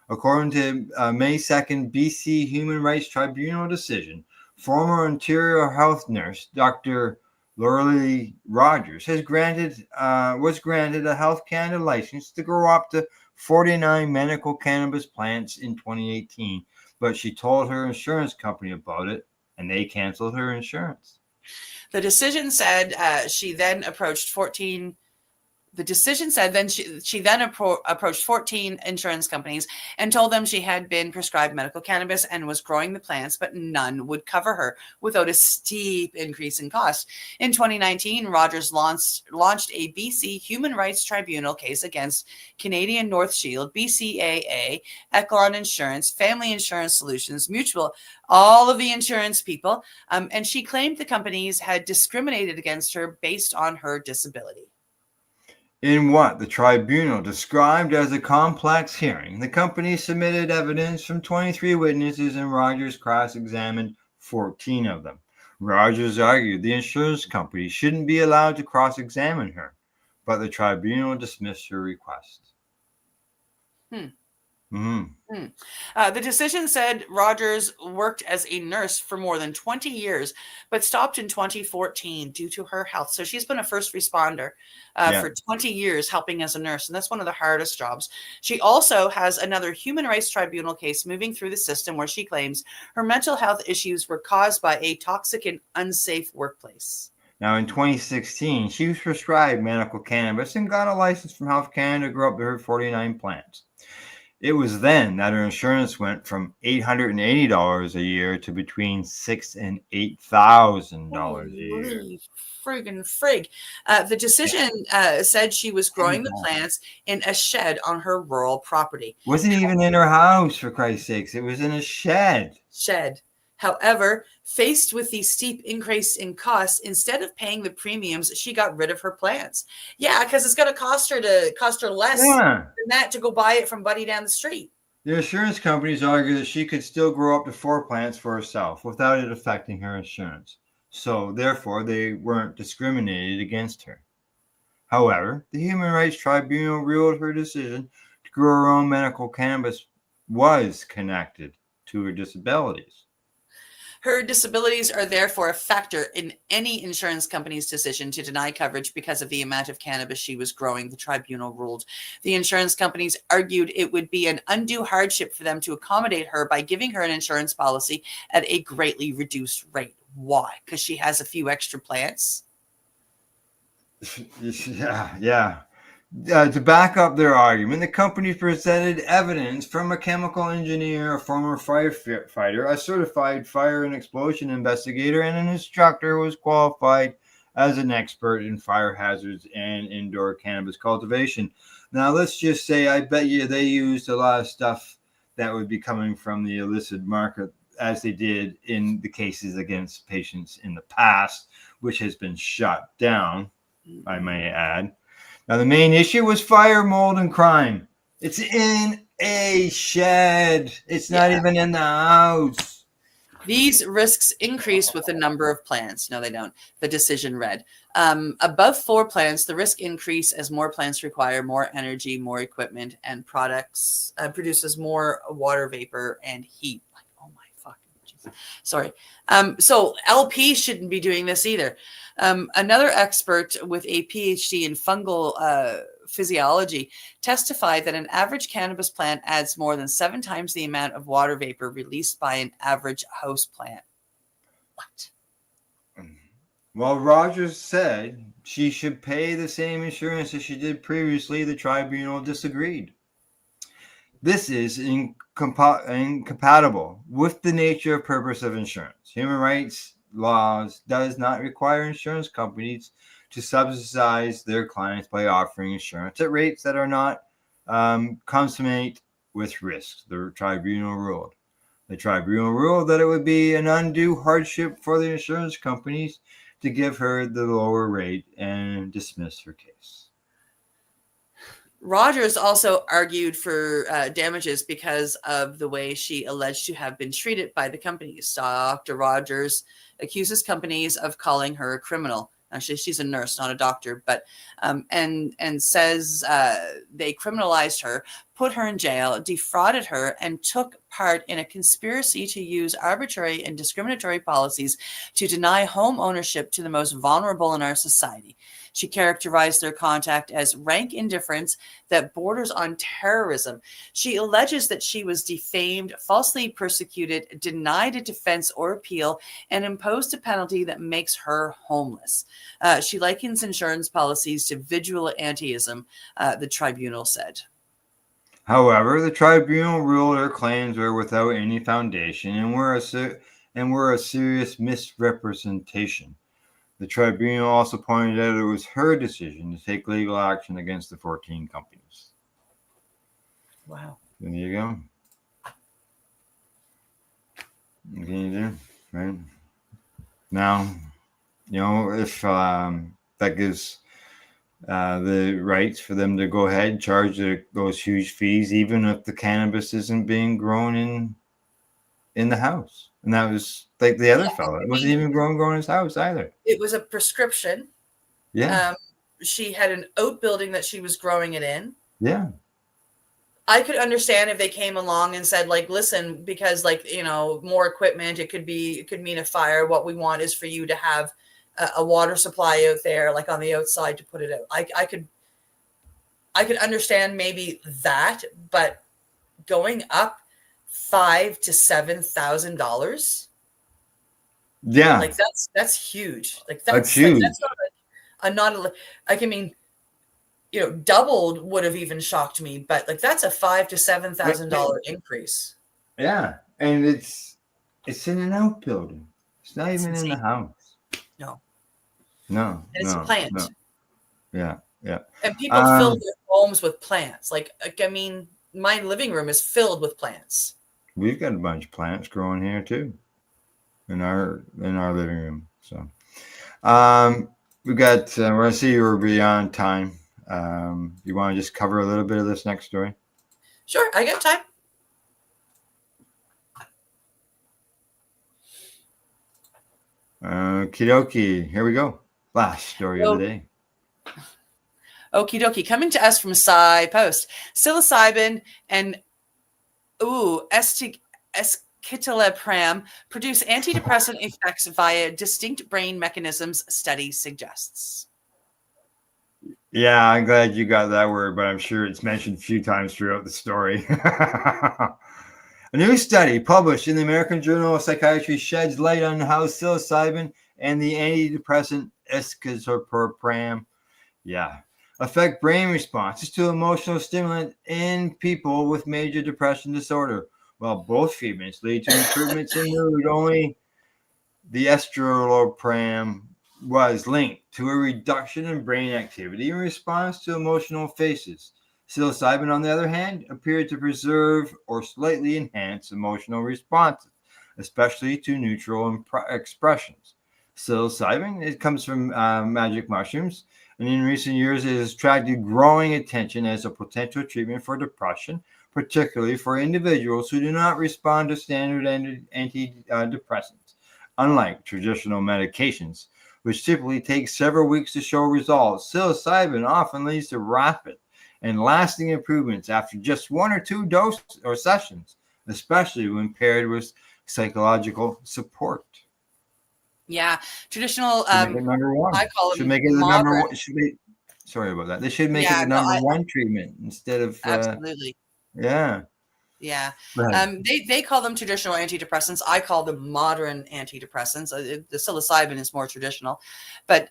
According to May 2nd BC Human Rights Tribunal decision, former Ontario Health nurse Dr. Lorelei Rogers was granted a Health Canada license to grow up to 49 medical cannabis plants in 2018, but she told her insurance company about it, and they canceled her insurance. The decision said she then approached 14. The decision said then she then approached 14 insurance companies and told them she had been prescribed medical cannabis and was growing the plants, but none would cover her without a steep increase in cost. In 2019, Rogers launched a BC Human Rights Tribunal case against Canadian North Shield, BCAA, Echelon Insurance, Family Insurance Solutions, Mutual, all of the insurance people, and she claimed the companies had discriminated against her based on her disability. In what the tribunal described as a complex hearing, the company submitted evidence from 23 witnesses and Rogers cross-examined 14 of them. Rogers argued the insurance company shouldn't be allowed to cross-examine her, but the tribunal dismissed her request. The decision said Rogers worked as a nurse for more than 20 years, but stopped in 2014 due to her health. So she's been a first responder for 20 years helping as a nurse, and that's one of the hardest jobs. She also has another human rights tribunal case moving through the system where she claims her mental health issues were caused by a toxic and unsafe workplace. Now, in 2016, she was prescribed medical cannabis and got a license from Health Canada to grow up to her 49 plants. It was then that her insurance went from $880 a year to between $6,000 and $8,000 a year. Friggin' frig. The decision said she was growing the plants in a shed on her rural property. Wasn't even in her house, for Christ's sakes. It was in a shed. However, faced with the steep increase in costs, instead of paying the premiums, she got rid of her plants. Yeah, because it's going to cost her less than that to go buy it from Buddy down the street. The insurance companies argue that she could still grow up to 4 plants for herself without it affecting her insurance. So, therefore, they weren't discriminated against her. However, the Human Rights Tribunal ruled her decision to grow her own medical cannabis was connected to her disabilities. Her disabilities are therefore a factor in any insurance company's decision to deny coverage because of the amount of cannabis she was growing, the tribunal ruled. The insurance companies argued it would be an undue hardship for them to accommodate her by giving her an insurance policy at a greatly reduced rate. Why? Because she has a few extra plants? Yeah. To back up their argument, the company presented evidence from a chemical engineer, a former firefighter, a certified fire and explosion investigator, and an instructor who was qualified as an expert in fire hazards and indoor cannabis cultivation. Now, let's just say, I bet you they used a lot of stuff that would be coming from the illicit market, as they did in the cases against patients in the past, which has been shut down, I may add. Now, the main issue was fire, mold, and crime. It's in a shed. It's not even in the house. These risks increase with the number of plants. No, they don't. The decision read. Above 4 plants, the risk increase as more plants require more energy, more equipment, and products produces more water vapor and heat. Like, oh my fucking Jesus. Sorry. So LP shouldn't be doing this either. Another expert with a PhD in fungal physiology testified that an average cannabis plant adds more than 7 times the amount of water vapor released by an average house plant. What? Well, Rogers said she should pay the same insurance as she did previously. The tribunal disagreed. This is incompatible with the nature and purpose of insurance. Human rights laws does not require insurance companies to subsidize their clients by offering insurance at rates that are not commensurate with risks, the tribunal ruled. The tribunal ruled that it would be an undue hardship for the insurance companies to give her the lower rate and dismiss her case. Rogers also argued for damages because of the way she alleged to have been treated by the companies. Dr. Rogers accuses companies of calling her a criminal. Actually, she's a nurse, not a doctor, but and says they criminalized her, put her in jail, defrauded her, and took part in a conspiracy to use arbitrary and discriminatory policies to deny home ownership to the most vulnerable in our society. She characterized their contact as rank indifference that borders on terrorism. She alleges that she was defamed, falsely persecuted, denied a defense or appeal, and imposed a penalty that makes her homeless. She likens insurance policies to vigilantism, the tribunal said. However, the tribunal ruled her claims were without any foundation and were a serious misrepresentation. The tribunal also pointed out it was her decision to take legal action against the 14 companies. Wow. There you go. What can you do, right? Now, if that gives the rights for them to go ahead and charge those huge fees, even if the cannabis isn't being grown in the house. And that was like the other fella. It wasn't even grown in his house either. It was a prescription. Yeah. She had an outbuilding that she was growing it in. Yeah. I could understand if they came along and said, like, listen, because more equipment, it could mean a fire. What we want is for you to have a water supply out there, like on the outside, to put it out. I could understand maybe that, but going up $5,000 to $7,000. Yeah, like that's huge. Like that's huge. Like, that's not doubled would have even shocked me, but like that's a $5,000 to $7,000 increase. Yeah, and it's in an outbuilding. It's not even in the house. No. And it's a plant. No. Yeah. And people fill their homes with plants. Like I mean, my living room is filled with plants. We've got a bunch of plants growing here too, in our living room. So, we got. We're gonna see we're beyond time. You want to just cover a little bit of this next story? Sure, I got time. Okie dokie. Here we go. Last story of the day. Okie dokie. Coming to us from Psy Post. Psilocybin and escitalopram produce antidepressant effects via distinct brain mechanisms, study suggests. Yeah, I'm glad you got that word, but I'm sure it's mentioned a few times throughout the story. A new study published in the American Journal of Psychiatry sheds light on how psilocybin and the antidepressant escitalopram, affect brain responses to emotional stimulant in people with major depression disorder. While both treatments lead to improvements in mood, only the escitalopram was linked to a reduction in brain activity in response to emotional phases. Psilocybin, on the other hand, appeared to preserve or slightly enhance emotional responses, especially to neutral expressions. Psilocybin, it comes from magic mushrooms, and in recent years it has attracted growing attention as a potential treatment for depression, particularly for individuals who do not respond to standard antidepressants. Unlike traditional medications, which typically take several weeks to show results, psilocybin often leads to rapid and lasting improvements after just one or two doses or sessions, especially when paired with psychological support. Yeah, traditional. Number one. I call should it make it the modern. number one. Sorry about that. They should make it the number one treatment instead of absolutely. Yeah. They call them traditional antidepressants. I call them modern antidepressants. The psilocybin is more traditional, but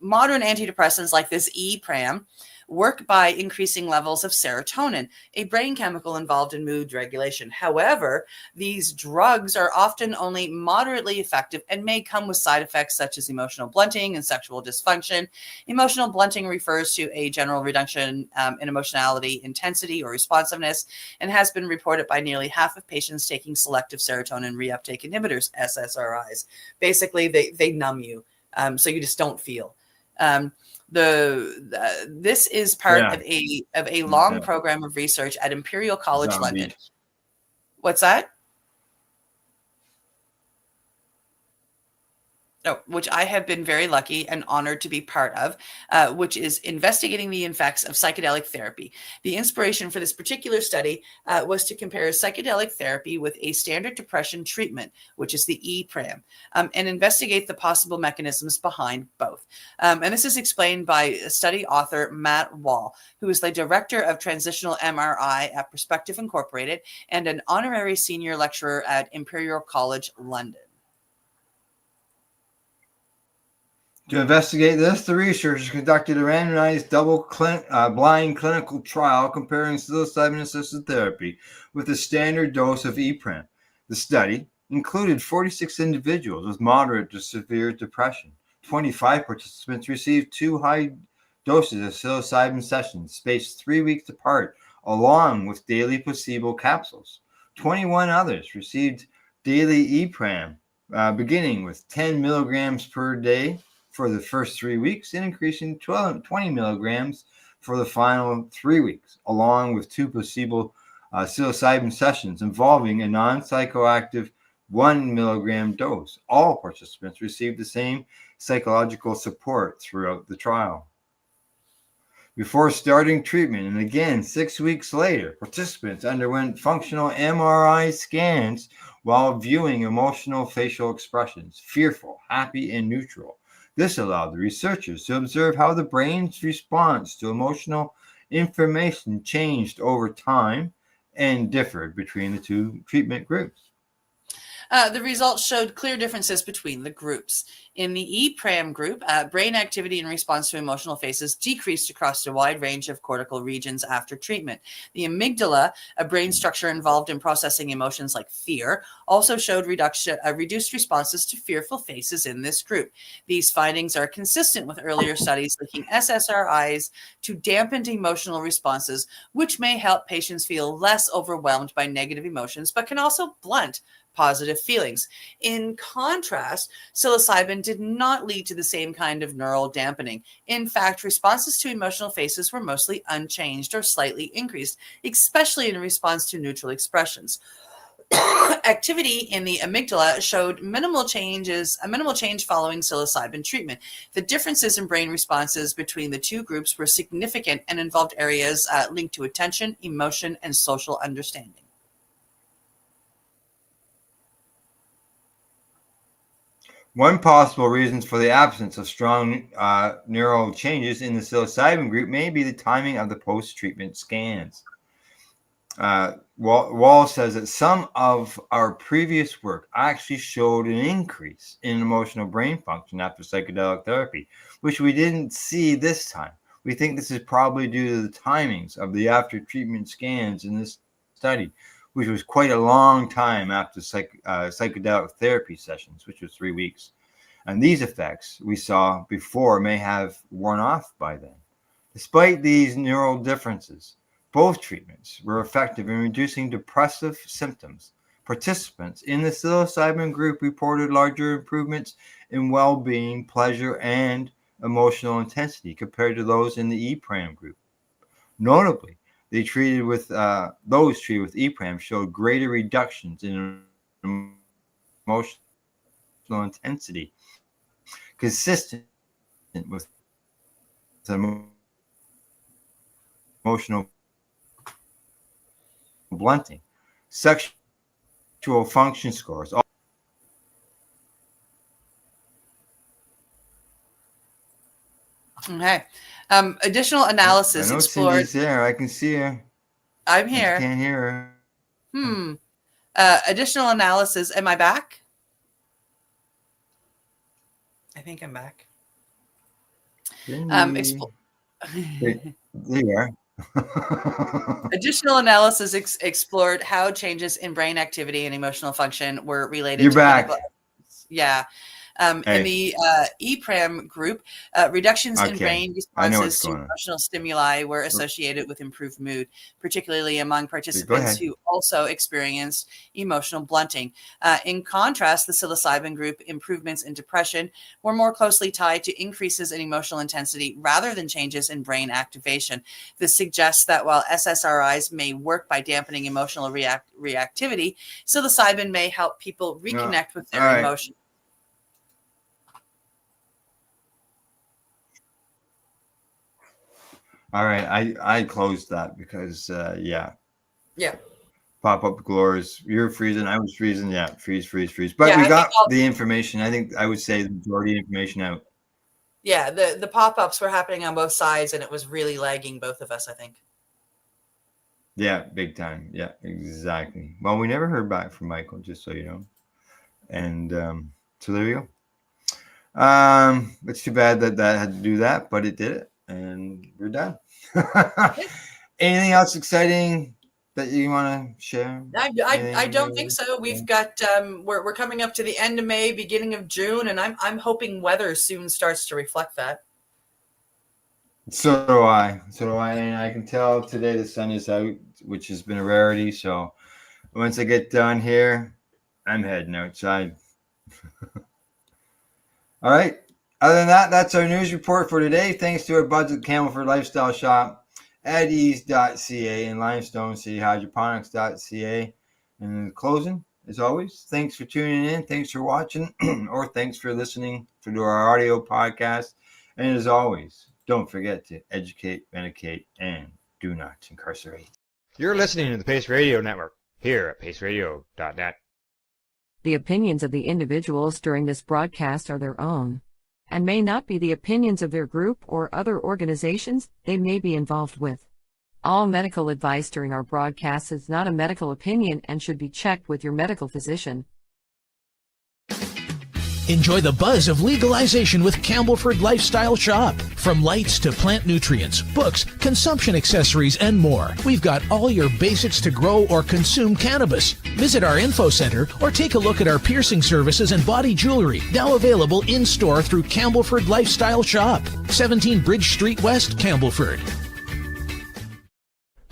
modern antidepressants like this EPRAM work by increasing levels of serotonin, a brain chemical involved in mood regulation. However, these drugs are often only moderately effective and may come with side effects such as emotional blunting and sexual dysfunction. Emotional blunting refers to a general reduction in emotionality, intensity, or responsiveness, and has been reported by nearly half of patients taking selective serotonin reuptake inhibitors, SSRIs. Basically, they numb you, so you just don't feel. This is part of a long program of research at Imperial College London. What's that? Which I have been very lucky and honored to be part of, which is investigating the effects of psychedelic therapy. The inspiration for this particular study was to compare psychedelic therapy with a standard depression treatment, which is the EPRAM, and investigate the possible mechanisms behind both. And this is explained by study author Matt Wall, who is the director of transitional MRI at Perspective Incorporated and an honorary senior lecturer at Imperial College London. To investigate this, the researchers conducted a randomized double-blind clinical trial comparing psilocybin-assisted therapy with a standard dose of EPRAM. The study included 46 individuals with moderate to severe depression. 25 participants received 2 high doses of psilocybin sessions spaced 3 weeks apart, along with daily placebo capsules. 21 others received daily EPRAM, beginning with 10 milligrams per day for the first 3 weeks and increasing 20 milligrams for the final 3 weeks, along with 2 placebo psilocybin sessions involving a non-psychoactive 1 milligram dose. All participants received the same psychological support throughout the trial. Before starting treatment, and again 6 weeks later, participants underwent functional MRI scans while viewing emotional facial expressions, fearful, happy, and neutral. This allowed the researchers to observe how the brain's response to emotional information changed over time and differed between the 2 treatment groups. The results showed clear differences between the groups. In the EPRAM group, brain activity in response to emotional faces decreased across a wide range of cortical regions after treatment. The amygdala, a brain structure involved in processing emotions like fear, also showed reduced responses to fearful faces in this group. These findings are consistent with earlier studies linking SSRIs to dampened emotional responses, which may help patients feel less overwhelmed by negative emotions, but can also blunt positive feelings. In contrast, psilocybin did not lead to the same kind of neural dampening. In fact, responses to emotional faces were mostly unchanged or slightly increased, especially in response to neutral expressions. Activity in the amygdala showed minimal change following psilocybin treatment. The differences in brain responses between the 2 groups were significant and involved areas linked to attention, emotion, and social understanding. One possible reason for the absence of strong neural changes in the psilocybin group may be the timing of the post-treatment scans. Wall says that some of our previous work actually showed an increase in emotional brain function after psychedelic therapy, which we didn't see this time. We think this is probably due to the timings of the after-treatment scans in this study, which was quite a long time after psychedelic therapy sessions, which was 3 weeks. And these effects we saw before may have worn off by then. Despite these neural differences, both treatments were effective in reducing depressive symptoms. Participants in the psilocybin group reported larger improvements in well-being, pleasure, and emotional intensity compared to those in the EPRAM group. Notably, those treated with EPRAM showed greater reductions in emotional intensity, consistent with emotional blunting, sexual function scores. Okay. Additional analysis I know explored. Cindy's there. I can see her. I'm here. I can't hear her. Additional analysis. Am I back? I think I'm back. There you are. Additional analysis explored how changes in brain activity and emotional function were related You're to back. clinical. Yeah. In the EPRAM group, reductions in brain responses to emotional stimuli were associated with improved mood, particularly among participants who also experienced emotional blunting. In contrast, the psilocybin group improvements in depression were more closely tied to increases in emotional intensity rather than changes in brain activation. This suggests that while SSRIs may work by dampening emotional reactivity, psilocybin may help people reconnect with their emotions. All right, I closed that because yeah, pop-up glores. You're freezing, I was freezing. Yeah, freeze. But we got the information. I think I would say the majority of information out. Yeah, the pop-ups were happening on both sides, and it was really lagging both of us, I think. Yeah, big time. Yeah, exactly. Well, we never heard back from Michael, just so you know. And so there you go. It's too bad that had to do that, but it did it. And we're done. Anything else exciting that you want to share? I don't think so. We've got we're coming up to the end of May, beginning of June, and I'm hoping weather soon starts to reflect that. So do I. And I can tell today the sun is out, which has been a rarity. So once I get done here, I'm heading outside. All right. Other than that, that's our news report for today. Thanks to our buds at Campbellford Lifestyle Shop, At-Eze.ca, and Limestone City Hydroponics.ca. And in closing, as always, thanks for tuning in. Thanks for watching, or thanks for listening to our audio podcast. And as always, don't forget to educate, medicate, and do not incarcerate. You're listening to the Pace Radio Network here at paceradio.net. The opinions of the individuals during this broadcast are their own, and may not be the opinions of their group or other organizations they may be involved with. All medical advice during our broadcast is not a medical opinion and should be checked with your medical physician. Enjoy the buzz of legalization with Campbellford Lifestyle Shop. From lights to plant nutrients, books, consumption accessories, and more, we've got all your basics to grow or consume cannabis. Visit our info center or take a look at our piercing services and body jewelry, now available in-store through Campbellford Lifestyle Shop, 17 Bridge Street West, Campbellford.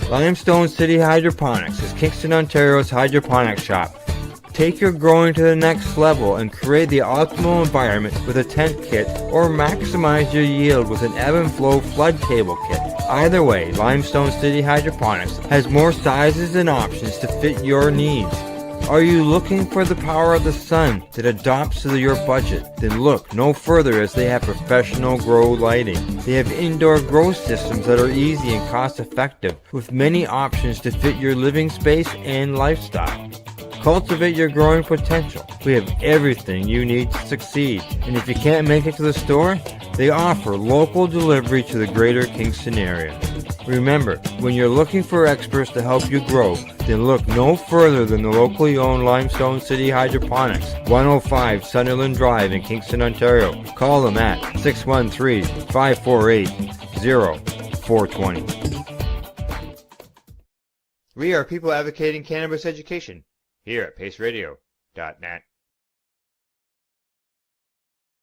Limestone City Hydroponics is Kingston, Ontario's hydroponics shop. Take your growing to the next level and create the optimal environment with a tent kit, or maximize your yield with an ebb and flow flood table kit. Either way, Limestone City Hydroponics has more sizes and options to fit your needs. Are you looking for the power of the sun that adapts to your budget? Then look no further, as they have professional grow lighting. They have indoor grow systems that are easy and cost effective, with many options to fit your living space and lifestyle. Cultivate your growing potential. We have everything you need to succeed. And if you can't make it to the store, they offer local delivery to the greater Kingston area. Remember, when you're looking for experts to help you grow, then look no further than the locally owned Limestone City Hydroponics, 105 Sunderland Drive in Kingston, Ontario. Call them at 613-548-0420. We are people advocating cannabis education here at paceradio.net.